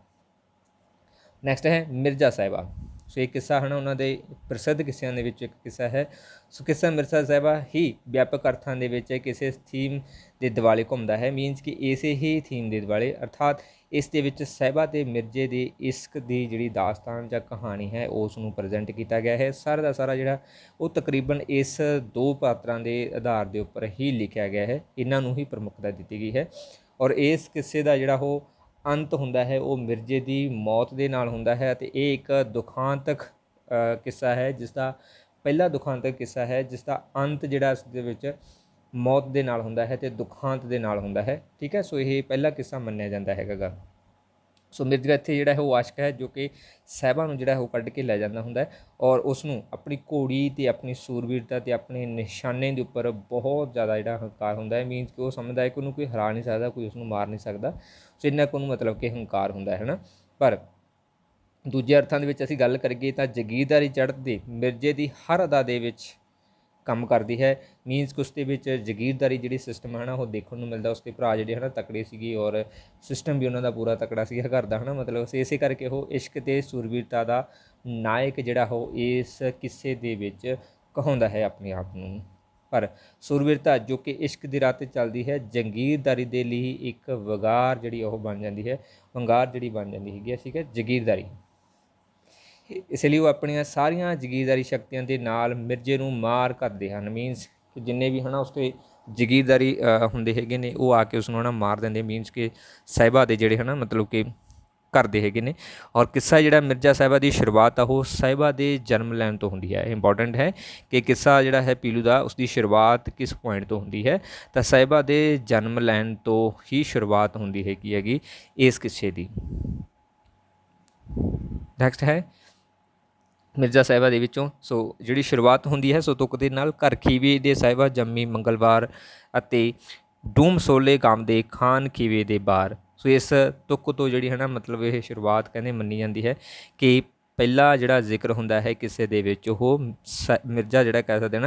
[SPEAKER 1] ਨੈਕਸਟ ਹੈ ਮਿਰਜ਼ਾ ਸਾਹਿਬਾ। ਸੋ ਇਹ ਕਿੱਸਾ ਉਹਨਾਂ ਦੇ ਪ੍ਰਸਿੱਧ ਕਿੱਸਿਆਂ ਦੇ ਵਿੱਚ ਇੱਕ ਕਿੱਸਾ ਹੈ। ਸੋ ਕਿੱਸਾ ਮਿਰਜ਼ਾ ਸਾਹਿਬਾ ਹੀ ਵਿਆਪਕ ਅਰਥਾਂ ਦੇ ਵਿੱਚ ਕਿਸੇ ਥੀਮ ਦੇ ਦੁਆਲੇ ਘੁੰਮਦਾ ਹੈ, ਮੀਨਸ ਕਿ ਇਸੇ ਹੀ ਥੀਮ ਦੇ ਦੁਆਲੇ, ਅਰਥਾਤ ਇਸ ਦੇ ਵਿੱਚ ਸਾਹਿਬਾ ਤੇ ਮਿਰਜ਼ੇ ਦੇ ਇਸ਼ਕ ਦੀ ਜਿਹੜੀ ਦਾਸਤਾਨ ਜਾਂ ਕਹਾਣੀ ਹੈ ਉਸ ਨੂੰ ਪ੍ਰੈਜ਼ੈਂਟ ਕੀਤਾ ਗਿਆ ਹੈ। ਸਾਰਾ ਦਾ ਸਾਰਾ ਜਿਹੜਾ ਉਹ ਤਕਰੀਬਨ ਇਸ ਦੋ ਪਾਤਰਾਂ ਦੇ ਆਧਾਰ ਦੇ ਉੱਪਰ ਹੀ ਲਿਖਿਆ ਗਿਆ ਹੈ, ਇਹਨਾਂ ਨੂੰ ਹੀ ਪ੍ਰਮੁੱਖਤਾ ਦਿੱਤੀ ਗਈ ਹੈ। ਔਰ ਇਸ ਕਿੱਸੇ ਦਾ ਜਿਹੜਾ ਉਹ ਅੰਤ ਹੁੰਦਾ ਹੈ ਉਹ ਮਿਰਜ਼ੇ ਦੀ ਮੌਤ ਦੇ ਨਾਲ ਹੁੰਦਾ ਹੈ, ਅਤੇ ਇਹ ਇੱਕ ਦੁਖਾਂਤਕ ਕਿੱਸਾ ਹੈ ਜਿਸ ਦਾ ਪਹਿਲਾ ਦੁਖਾਂਤਕ ਕਿੱਸਾ ਹੈ ਜਿਸ ਦਾ ਅੰਤ ਜਿਹੜਾ ਇਸ ਦੇ ਵਿੱਚ ਮੌਤ ਦੇ ਨਾਲ ਹੁੰਦਾ ਹੈ ਅਤੇ ਦੁਖਾਂਤ ਦੇ ਨਾਲ ਹੁੰਦਾ ਹੈ। ਠੀਕ ਹੈ, ਸੋ ਇਹ ਪਹਿਲਾ ਕਿੱਸਾ ਮੰਨਿਆ ਜਾਂਦਾ ਹੈਗਾ ਗਾ। ਸੋ ਮਿਰਜ਼ਾ ਇੱਥੇ ਜਿਹੜਾ ਹੈ ਉਹ ਆਸ਼ਕ ਹੈ ਜੋ ਕਿ ਸਾਹਿਬਾ ਨੂੰ ਜਿਹੜਾ ਉਹ ਕੱਢ ਕੇ ਲੈ ਜਾਂਦਾ ਹੁੰਦਾ ਹੈ, ਔਰ ਉਸ ਨੂੰ ਆਪਣੀ ਘੋੜੀ ਅਤੇ ਆਪਣੀ ਸੂਰਬੀਰਤਾ ਅਤੇ ਆਪਣੇ ਨਿਸ਼ਾਨੇ ਦੇ ਉੱਪਰ ਬਹੁਤ ਜ਼ਿਆਦਾ ਜਿਹੜਾ ਹੰਕਾਰ ਹੁੰਦਾ ਹੈ। ਮੀਨਸ ਕਿ ਉਹ ਸਮਝਦਾ ਹੈ ਕਿ ਉਹਨੂੰ ਕੋਈ ਹਰਾ ਨਹੀਂ ਸਕਦਾ, ਕੋਈ ਉਸਨੂੰ ਮਾਰ ਨਹੀਂ ਸਕਦਾ। ਸੋ ਇੰਨਾ ਕੁ ਉਹਨੂੰ ਮਤਲਬ ਕਿ ਹੰਕਾਰ ਹੁੰਦਾ ਹੈ ਨਾ। ਪਰ ਦੂਜੇ ਅਰਥਾਂ ਦੇ ਵਿੱਚ ਅਸੀਂ ਗੱਲ ਕਰੀਏ ਤਾਂ ਜਗੀਰਦਾਰੀ ਚੜ੍ਹਦੇ ਮਿਰਜ਼ੇ ਦੀ ਹਰ ਅਦਾ ਦੇ ਵਿੱਚ ਕੰਮ ਕਰਦੀ ਹੈ। ਮੀਨਸ ਕਿ ਉਸ ਦੇ ਵਿੱਚ ਜਗੀਰਦਾਰੀ ਜਿਹੜੀ ਸਿਸਟਮ ਹੈ ਉਹ ਦੇਖਣ ਨੂੰ ਮਿਲਦਾ। ਉਸਦੇ ਭਰਾ ਜਿਹੜੇ ਤਕੜੇ ਸੀਗੇ ਔਰ ਸਿਸਟਮ ਵੀ ਉਹਨਾਂ ਦਾ ਪੂਰਾ ਤਕੜਾ ਸੀਗਾ ਘਰ ਦਾ ਮਤਲਬ ਇਸੇ ਕਰਕੇ ਉਹ ਇਸ਼ਕ ਅਤੇ ਸੂਰਬੀਰਤਾ ਦਾ ਨਾਇਕ ਜਿਹੜਾ ਉਹ ਇਸ ਕਿੱਸੇ ਦੇ ਵਿੱਚ ਕਹਾਉਂਦਾ ਹੈ ਆਪਣੇ ਆਪ ਨੂੰ। ਪਰ ਸੂਰਬੀਰਤਾ ਜੋ ਕਿ ਇਸ਼ਕ ਦੀ ਰਾਹ 'ਤੇ ਚੱਲਦੀ ਹੈ, ਜਗੀਰਦਾਰੀ ਦੇ ਲਈ ਇੱਕ ਵਗਾਰ ਜਿਹੜੀ ਉਹ ਬਣ ਜਾਂਦੀ ਹੈ, ਵੰਗਾਰ ਜਿਹੜੀ ਬਣ ਜਾਂਦੀ ਹੈਗੀ। ਠੀਕ ਹੈ, ਜਗੀਰਦਾਰੀ। ਇਸ ਲਈ ਉਹ ਆਪਣੀਆਂ ਸਾਰੀਆਂ ਜਗੀਰਦਾਰੀ ਸ਼ਕਤੀਆਂ ਦੇ ਨਾਲ ਮਿਰਜ਼ੇ ਨੂੰ ਮਾਰ ਕਰਦੇ ਹਨ। ਮੀਨਸ ਕਿ ਜਿੰਨੇ ਵੀ ਉਸ 'ਤੇ ਜਗੀਰਦਾਰੀ ਹੁੰਦੇ ਹੈਗੇ ਨੇ ਉਹ ਆ ਕੇ ਉਸ ਨੂੰ ਮਾਰ ਦਿੰਦੇ। ਮੀਨਸ ਕਿ ਸਾਹਿਬਾ ਦੇ ਜਿਹੜੇ ਮਤਲਬ ਕਿ ਕਰਦੇ ਹੈਗੇ ਨੇ। ਔਰ ਕਿੱਸਾ ਜਿਹੜਾ ਮਿਰਜ਼ਾ ਸਾਹਿਬਾ ਦੀ ਸ਼ੁਰੂਆਤ ਆ ਉਹ ਸਾਹਿਬਾ ਦੇ ਜਨਮ ਲੈਣ ਤੋਂ ਹੁੰਦੀ ਹੈ। ਇੰਪੋਰਟੈਂਟ ਹੈ ਕਿ ਕਿੱਸਾ ਜਿਹੜਾ ਹੈ ਪੀਲੂ ਦਾ ਉਸਦੀ ਸ਼ੁਰੂਆਤ ਕਿਸ ਪੁਆਇੰਟ ਤੋਂ ਹੁੰਦੀ ਹੈ, ਤਾਂ ਸਾਹਿਬਾ ਦੇ ਜਨਮ ਲੈਣ ਤੋਂ ਹੀ ਸ਼ੁਰੂਆਤ ਹੁੰਦੀ ਹੈਗੀ ਇਸ ਕਿੱਸੇ ਦੀ। ਨੈਕਸਟ ਹੈ ਮਿਰਜ਼ਾ ਸਾਹਿਬਾ ਦੇ ਵਿੱਚੋਂ। ਸੋ ਜਿਹੜੀ ਸ਼ੁਰੂਆਤ ਹੁੰਦੀ ਹੈ ਸੋ ਤੁਕ ਦੇ ਨਾਲ ਘਰ ਖੀਵੇ ਦੇ ਸਾਹਿਬਾ ਜੰਮੀ ਮੰਗਲਵਾਰ ਅਤੇ ਡੂਮ ਸੋਲੇ ਗਾਮ ਦੇ ਖਾਨ ਖੀਵੇ ਦੇ ਬਾਰ। ਸੋ ਇਸ ਤੁਕ ਤੋਂ ਜਿਹੜੀ ਮਤਲਬ ਇਹ ਸ਼ੁਰੂਆਤ ਕਹਿੰਦੇ ਮੰਨੀ ਜਾਂਦੀ ਹੈ ਕਿ ਪਹਿਲਾ ਜਿਹੜਾ ਜ਼ਿਕਰ ਹੁੰਦਾ ਹੈ ਕਿਸੇ ਦੇ ਵਿੱਚ ਉਹ ਮਿਰਜ਼ਾ ਜਿਹੜਾ ਕਹਿ ਸਕਦੇ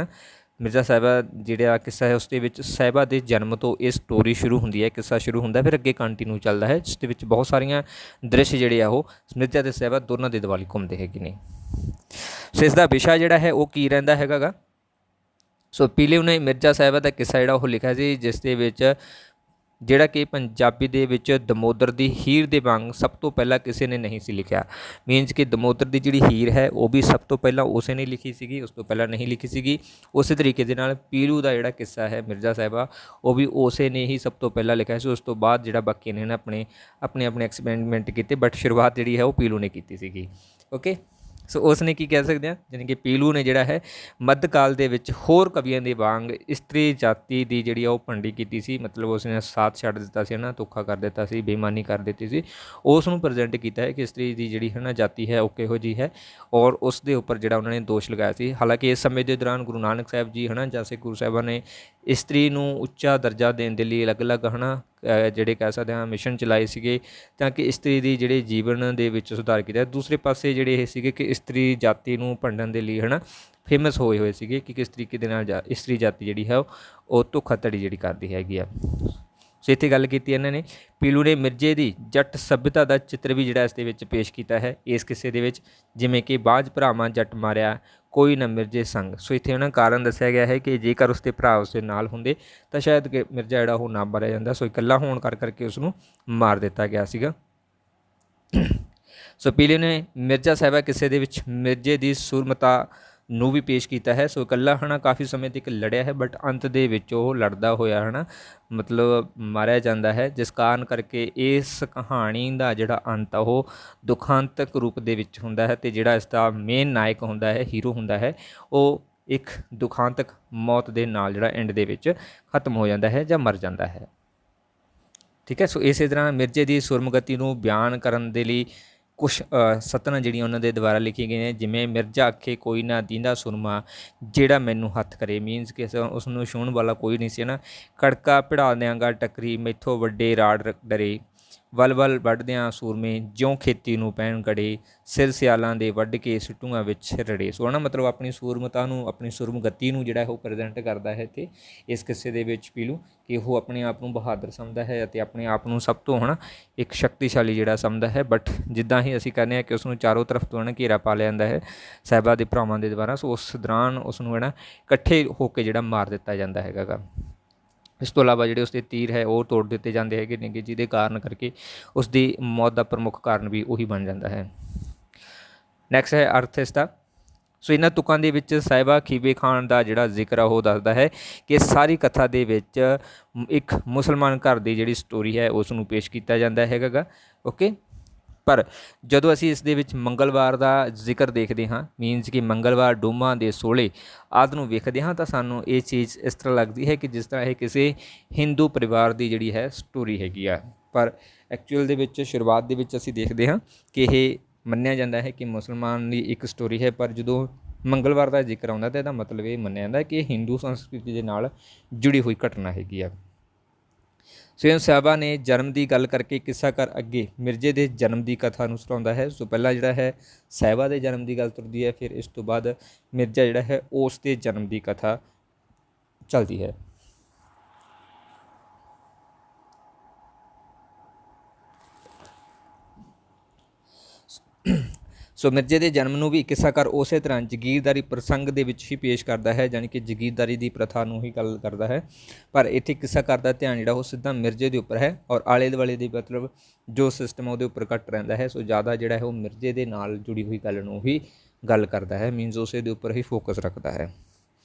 [SPEAKER 1] ਮਿਰਜ਼ਾ ਸਾਹਿਬਾ ਜਿਹੜਾ ਕਿੱਸਾ ਹੈ ਉਸ ਦੇ ਵਿੱਚ ਸਾਹਿਬਾ ਦੇ ਜਨਮ ਤੋਂ ਇਹ ਸਟੋਰੀ ਸ਼ੁਰੂ ਹੁੰਦੀ ਹੈ, ਕਿੱਸਾ ਸ਼ੁਰੂ ਹੁੰਦਾ, ਫਿਰ ਅੱਗੇ ਕੰਟੀਨਿਊ ਚੱਲਦਾ ਹੈ ਜਿਸ ਦੇ ਵਿੱਚ ਬਹੁਤ ਸਾਰੀਆਂ ਦ੍ਰਿਸ਼ ਜਿਹੜੇ ਆ ਉਹ ਮਿਰਜ਼ਾ ਅਤੇ ਸਾਹਿਬਾ ਦੋਨਾਂ ਦੇ ਦੁਆਲੇ ਘੁੰਮਦੇ ਹੈਗੇ ਨੇ। ਸੋ ਇਸ ਦਾ ਵਿਸ਼ਾ ਜਿਹੜਾ ਹੈ ਉਹ ਕੀ ਰਹਿੰਦਾ ਹੈਗਾ ਗਾ। ਸੋ ਪੀਲੂ ਨੇ ਮਿਰਜ਼ਾ ਸਾਹਿਬਾ ਦਾ ਕਿੱਸਾ ਜਿਹੜਾ ਉਹ ਲਿਖਿਆ ਸੀ ਜਿਸ ਦੇ ਵਿੱਚ ਜਿਹੜਾ ਕਿ ਪੰਜਾਬੀ ਦੇ ਵਿੱਚ ਦਮੋਦਰ ਦੀ ਹੀਰ ਦੇ ਵਾਂਗ ਸਭ ਤੋਂ ਪਹਿਲਾਂ ਕਿਸੇ ਨੇ ਨਹੀਂ ਸੀ ਲਿਖਿਆ। ਮੀਨਸ ਕਿ ਦਮੋਦਰ ਦੀ ਜਿਹੜੀ ਹੀਰ ਹੈ ਉਹ ਵੀ ਸਭ ਤੋਂ ਪਹਿਲਾਂ ਉਸੇ ਨੇ ਲਿਖੀ ਸੀਗੀ, ਉਸ ਤੋਂ ਪਹਿਲਾਂ ਨਹੀਂ ਲਿਖੀ ਸੀਗੀ। ਉਸੇ ਤਰੀਕੇ ਦੇ ਨਾਲ ਪੀਲੂ ਦਾ ਜਿਹੜਾ ਕਿੱਸਾ ਹੈ ਮਿਰਜ਼ਾ ਸਾਹਿਬਾ, ਉਹ ਵੀ ਉਸੇ ਨੇ ਹੀ ਸਭ ਤੋਂ ਪਹਿਲਾਂ ਲਿਖਿਆ ਸੀ। ਉਸ ਤੋਂ ਬਾਅਦ ਜਿਹੜਾ ਬਾਕੀ ਨੇ ਆਪਣੇ ਐਕਸਪੈਰੀਮੈਂਟ ਕੀਤੇ, ਬਟ ਸ਼ੁਰੂਆਤ ਜਿਹੜੀ ਹੈ ਉਹ ਪੀਲੂ ਨੇ ਕੀਤੀ ਸੀਗੀ। ਓਕੇ, ਸੋ ਉਸ ਨੇ ਕੀ ਕਹਿ ਸਕਦੇ ਹਾਂ, ਜਾਣੀ ਕਿ ਪੀਲੂ ਨੇ ਜਿਹੜਾ ਹੈ ਮੱਧਕਾਲ ਦੇ ਵਿੱਚ ਹੋਰ ਕਵੀਆਂ ਦੇ ਵਾਂਗ ਇਸਤਰੀ ਜਾਤੀ ਦੀ ਜਿਹੜੀ ਆ ਉਹ ਭੰਡੀ ਕੀਤੀ ਸੀ। ਮਤਲਬ ਉਸਨੇ ਸਾਥ ਛੱਡ ਦਿੱਤਾ ਸੀ ਨਾ, ਧੋਖਾ ਕਰ ਦਿੱਤਾ ਸੀ, ਬੇਈਮਾਨੀ ਕਰ ਦਿੱਤੀ ਸੀ। ਉਸ ਨੂੰ ਪ੍ਰੈਜ਼ੈਂਟ ਕੀਤਾ ਹੈ ਕਿ ਇਸਤਰੀ ਦੀ ਜਿਹੜੀ ਹੈ ਨਾ ਜਾਤੀ ਹੈ ਉਹ ਕਿਹੋ ਜਿਹੀ ਹੈ, ਔਰ ਉਸ ਦੇ ਉੱਪਰ ਜਿਹੜਾ ਉਹਨਾਂ ਨੇ ਦੋਸ਼ ਲਗਾਇਆ ਸੀ। ਹਾਲਾਂਕਿ ਇਸ ਸਮੇਂ ਦੇ ਦੌਰਾਨ ਗੁਰੂ ਨਾਨਕ ਸਾਹਿਬ ਜੀ ਹੈ ਨਾ, ਜੈਸੇ ਗੁਰੂ ਸਾਹਿਬਾਂ ਨੇ ਇਸਤਰੀ ਨੂੰ ਉੱਚਾ ਦਰਜਾ ਦੇਣ ਦੇ ਲਈ ਅਲੱਗ-ਅਲੱਗ ਹੈ ਨਾ ਜਿਹੜੇ ਕਹਿ ਸਕਦੇ ਹਾਂ ਮਿਸ਼ਨ ਚਲਾਏ ਸੀਗੇ, ਤਾਂ ਕਿ ਇਸਤਰੀ ਦੀ ਜਿਹੜੇ ਜੀਵਨ ਦੇ ਵਿੱਚ ਸੁਧਾਰ ਕੀਤਾ। ਦੂਸਰੇ ਪਾਸੇ ਜਿਹੜੇ ਇਹ ਸੀਗੇ ਕਿ ਇਸਤਰੀ ਜਾਤੀ ਨੂੰ ਭੰਡਣ ਦੇ ਲਈ ਹੈ ਨਾ ਫੇਮਸ ਹੋਏ ਹੋਏ ਸੀਗੇ ਕਿ ਕਿਸ ਤਰੀਕੇ ਦੇ ਨਾਲ ਇਸਤਰੀ ਜਾਤੀ ਜਿਹੜੀ ਹੈ ਉਹ ਧੋਖਾਧੜੀ ਜਿਹੜੀ ਕਰਦੀ ਹੈਗੀ ਆ। ਸੋ ਇੱਥੇ ਗੱਲ ਕੀਤੀ ਇਹਨਾਂ ਨੇ। ਪੀਲੂ ਨੇ ਮਿਰਜ਼ੇ ਦੀ ਜੱਟ ਸੱਭਿਅਤਾ ਦਾ ਚਿੱਤਰ ਵੀ ਜਿਹੜਾ ਇਸ ਦੇ ਵਿੱਚ ਪੇਸ਼ ਕੀਤਾ ਹੈ ਇਸ ਕਿੱਸੇ ਦੇ ਵਿੱਚ, ਜਿਵੇਂ ਕਿ ਬਾਝ ਭਰਾਵਾਂ ਜੱਟ ਮਾਰਿਆ ਕੋਈ ਨਾ ਮਿਰਜ਼ੇ ਸੰਗ। ਸੋ ਇੱਥੇ ਉਹਨਾਂ ਕਾਰਨ ਦੱਸਿਆ ਗਿਆ ਹੈ ਕਿ ਜੇਕਰ ਉਸਦੇ ਭਰਾ ਉਸਦੇ ਨਾਲ ਹੁੰਦੇ ਤਾਂ ਸ਼ਾਇਦ ਕਿ ਮਿਰਜ਼ਾ ਜਿਹੜਾ ਉਹ ਨਾ ਮਾਰਿਆ ਜਾਂਦਾ। ਸੋ ਇਕੱਲਾ ਹੋਣ ਕਰਕੇ ਉਸ ਨੂੰ ਮਾਰ ਦਿੱਤਾ ਗਿਆ ਸੀਗਾ। ਸੋ ਪੀਲੂ ਨੇ ਮਿਰਜ਼ਾ ਸਾਹਿਬਾ ਕਿੱਸੇ ਦੇ ਵਿੱਚ ਮਿਰਜ਼ੇ ਦੀ ਸੂਰਮਤਾ ਨੂੰ ਵੀ ਪੇਸ਼ ਕੀਤਾ ਹੈ। ਸੋ ਇਕੱਲਾ ਹੈ ਨਾ ਕਾਫੀ ਸਮੇਂ ਤੱਕ ਲੜਿਆ ਹੈ, ਬਟ ਅੰਤ ਦੇ ਵਿੱਚ ਉਹ ਲੜਦਾ ਹੋਇਆ ਹੈ ਨਾ ਮਤਲਬ ਮਾਰਿਆ ਜਾਂਦਾ ਹੈ, ਜਿਸ ਕਾਰਨ ਕਰਕੇ ਇਸ ਕਹਾਣੀ ਦਾ ਜਿਹੜਾ ਅੰਤ ਆ ਉਹ ਦੁਖਾਂਤਕ ਰੂਪ ਦੇ ਵਿੱਚ ਹੁੰਦਾ ਹੈ, ਅਤੇ ਜਿਹੜਾ ਇਸ ਦਾ ਮੇਨ ਨਾਇਕ ਹੁੰਦਾ ਹੈ, ਹੀਰੋ ਹੁੰਦਾ ਹੈ, ਉਹ ਇੱਕ ਦੁਖਾਂਤਕ ਮੌਤ ਦੇ ਨਾਲ ਜਿਹੜਾ ਐਂਡ ਦੇ ਵਿੱਚ ਖਤਮ ਹੋ ਜਾਂਦਾ ਹੈ ਜਾਂ ਮਰ ਜਾਂਦਾ ਹੈ। ਠੀਕ ਹੈ, ਸੋ ਇਸੇ ਤਰ੍ਹਾਂ ਮਿਰਜ਼ੇ ਦੀ ਸੁਰਮਗਤੀ ਨੂੰ ਬਿਆਨ ਕਰਨ ਦੇ ਲਈ ਕੁਛ ਸਤਰਾਂ ਜਿਹੜੀਆਂ ਉਹਨਾਂ ਦੇ ਦੁਆਰਾ ਲਿਖੀਆਂ ਗਈਆਂ ਨੇ, ਜਿਵੇਂ ਮਿਰਜ਼ਾ ਆਖੇ ਕੋਈ ਨਾ ਦੀਂਦਾ ਸੁਰਮਾ ਜਿਹੜਾ ਮੈਨੂੰ ਹੱਥ ਕਰੇ। ਮੀਨਸ ਕਿ ਉਸ ਨੂੰ ਛੂਹਣ ਵਾਲਾ ਕੋਈ ਨਹੀਂ ਸੀ ਨਾ। ਕੜਕਾ ਪਿੜਾ ਦਿਆਂਗਾ ਟੱਕਰੀ ਮੈਥੋਂ ਵੱਡੇ ਰਾੜ ਡਰੇ, ਵੱਲ ਵੱਲ ਵੱਢਦਿਆਂ ਸੂਰਮੇ ਜਿਉਂ ਖੇਤੀ ਨੂੰ ਪੈਣ ਗੜੇ, ਸਿਰ ਸਿਆਲਾਂ ਦੇ ਵੱਢ ਕੇ ਸਿੱਟੂਆਂ ਵਿੱਚ ਰੜੇ। ਸੋ ਨਾ ਮਤਲਬ ਆਪਣੀ ਸੂਰਮਤਾ ਨੂੰ, ਆਪਣੀ ਸੁਰਮਗਤੀ ਨੂੰ ਜਿਹੜਾ ਉਹ ਪ੍ਰੈਜ਼ੈਂਟ ਕਰਦਾ ਹੈ ਅਤੇ ਇਸ ਕਿੱਸੇ ਦੇ ਵਿੱਚ ਪੀਲੂ ਕਿ ਉਹ ਆਪਣੇ ਆਪ ਨੂੰ ਬਹਾਦਰ ਸਮਝਦਾ ਹੈ ਅਤੇ ਆਪਣੇ ਆਪ ਨੂੰ ਸਭ ਤੋਂ ਹੈ ਨਾ ਇੱਕ ਸ਼ਕਤੀਸ਼ਾਲੀ ਜਿਹੜਾ ਸਮਝਦਾ ਹੈ। ਬਟ ਜਿੱਦਾਂ ਹੀ ਅਸੀਂ ਕਹਿੰਦੇ ਹਾਂ ਕਿ ਉਸ ਨੂੰ ਚਾਰੋਂ ਤਰਫ ਤੋਂ ਹੈ ਨਾ ਘੇਰਾ ਪਾ ਲਿਆ ਜਾਂਦਾ ਹੈ ਸਾਹਿਬਾਂ ਦੇ ਭਰਾਵਾਂ ਦੇ ਦੁਆਰਾ, ਸੋ ਉਸ ਦੌਰਾਨ ਉਸ ਨੂੰ ਹੈ ਨਾ ਇਕੱਠੇ ਹੋ ਕੇ ਜਿਹੜਾ ਮਾਰ ਦਿੱਤਾ ਜਾਂਦਾ ਹੈਗਾ ਗਾ। ਇਸ ਤੋਂ ਇਲਾਵਾ ਜਿਹੜੇ ਉਸਦੇ ਤੀਰ ਹੈ ਉਹ ਤੋੜ ਦਿੱਤੇ ਜਾਂਦੇ ਹੈਗੇ ਨੇਗੇ, ਜਿਹਦੇ ਕਾਰਨ ਕਰਕੇ ਉਸ ਦੀ ਮੌਤ ਦਾ ਪ੍ਰਮੁੱਖ ਕਾਰਨ ਵੀ ਉਹੀ ਬਣ ਜਾਂਦਾ ਹੈ। ਨੈਕਸਟ ਹੈ ਅਰਥ ਇਸਦਾ। ਸੋ ਇਹਨਾਂ ਤੁਕਾਂ ਦੇ ਵਿੱਚ ਸਾਹਿਬਾ ਖੀਵੇ ਖਾਨ ਦਾ ਜਿਹੜਾ ਜ਼ਿਕਰ ਆ ਉਹ ਦੱਸਦਾ ਹੈ ਕਿ ਸਾਰੀ ਕਥਾ ਦੇ ਵਿੱਚ ਇੱਕ ਮੁਸਲਮਾਨ ਘਰ ਦੀ ਜਿਹੜੀ ਸਟੋਰੀ ਹੈ ਉਸ ਨੂੰ ਪੇਸ਼ ਕੀਤਾ ਜਾਂਦਾ ਹੈਗਾ ਗਾ। ਓਕੇ, ਪਰ ਜਦੋਂ ਅਸੀਂ ਇਸ ਦੇ ਵਿੱਚ ਮੰਗਲਵਾਰ ਦਾ ਜ਼ਿਕਰ ਦੇਖਦੇ ਹਾਂ, ਮੀਨਸ ਕਿ ਮੰਗਲਵਾਰ ਡੂਮਾਂ ਦੇ ਸੋਲੇ ਆਦਿ ਨੂੰ ਵੇਖਦੇ ਹਾਂ, ਤਾਂ ਸਾਨੂੰ ਇਹ ਚੀਜ਼ ਇਸ ਤਰ੍ਹਾਂ ਲੱਗਦੀ ਹੈ ਕਿ ਜਿਸ ਤਰ੍ਹਾਂ ਇਹ ਕਿਸੇ ਹਿੰਦੂ ਪਰਿਵਾਰ ਦੀ ਜਿਹੜੀ ਹੈ ਸਟੋਰੀ ਹੈਗੀ ਆ। ਪਰ ਐਕਚੁਅਲ ਦੇ ਵਿੱਚ ਸ਼ੁਰੂਆਤ ਦੇ ਵਿੱਚ ਅਸੀਂ ਦੇਖਦੇ ਹਾਂ ਕਿ ਇਹ ਮੰਨਿਆ ਜਾਂਦਾ ਹੈ ਕਿ ਮੁਸਲਮਾਨ ਦੀ ਇੱਕ ਸਟੋਰੀ ਹੈ, ਪਰ ਜਦੋਂ ਮੰਗਲਵਾਰ ਦਾ ਜ਼ਿਕਰ ਆਉਂਦਾ ਤਾਂ ਇਹਦਾ ਮਤਲਬ ਇਹ ਮੰਨਿਆ ਜਾਂਦਾ ਕਿ ਇਹ ਹਿੰਦੂ ਸੰਸਕ੍ਰਿਤੀ ਦੇ ਨਾਲ ਜੁੜੀ ਹੋਈ ਘਟਨਾ ਹੈਗੀ ਆ। ਸੋ ਸਾਹਿਬਾ ਨੇ ਜਨਮ ਦੀ ਗੱਲ ਕਰਕੇ ਕਿੱਸਾਕਾਰ ਅੱਗੇ ਮਿਰਜ਼ੇ ਦੇ ਜਨਮ ਦੀ ਕਥਾ ਨੂੰ ਸੁਣਾਉਂਦਾ ਹੈ। ਸੋ ਪਹਿਲਾਂ ਜਿਹੜਾ ਹੈ ਸਾਹਿਬਾ ਦੇ ਜਨਮ ਦੀ ਗੱਲ ਤੁਰਦੀ ਹੈ, ਫਿਰ ਇਸ ਤੋਂ ਬਾਅਦ ਮਿਰਜ਼ਾ ਜਿਹੜਾ ਹੈ ਉਸ ਦੇ ਜਨਮ ਦੀ ਕਥਾ ਚੱਲਦੀ ਹੈ। ਸੋ ਮਿਰਜ਼ੇ ਦੇ ਜਨਮ ਨੂੰ ਵੀ ਕਿੱਸਾਕਾਰ ਉਸੇ ਤਰ੍ਹਾਂ ਜਗੀਰਦਾਰੀ ਪ੍ਰਸੰਗ ਦੇ ਵਿੱਚ ਹੀ ਪੇਸ਼ ਕਰਦਾ ਹੈ, ਜਾਣੀ ਕਿ ਜਗੀਰਦਾਰੀ ਦੀ ਪ੍ਰਥਾ ਨੂੰ ਹੀ ਗੱਲ ਕਰਦਾ ਹੈ। ਪਰ ਇੱਥੇ ਕਿੱਸਾਕਾਰ ਦਾ ਧਿਆਨ ਜਿਹੜਾ ਉਹ ਸਿੱਧਾ ਮਿਰਜ਼ੇ ਦੇ ਉੱਪਰ ਹੈ, ਔਰ ਆਲੇ ਦੁਆਲੇ ਦੇ ਮਤਲਬ ਜੋ ਸਿਸਟਮ ਉਹਦੇ ਉੱਪਰ ਘੱਟ ਰਹਿੰਦਾ ਹੈ। ਸੋ ਜ਼ਿਆਦਾ ਜਿਹੜਾ ਹੈ ਉਹ ਮਿਰਜ਼ੇ ਦੇ ਨਾਲ ਜੁੜੀ ਹੋਈ ਗੱਲ ਨੂੰ ਹੀ ਗੱਲ ਕਰਦਾ ਹੈ, ਮੀਨਸ ਉਸੇ ਦੇ ਉੱਪਰ ਹੀ ਫੋਕਸ ਰੱਖਦਾ ਹੈ।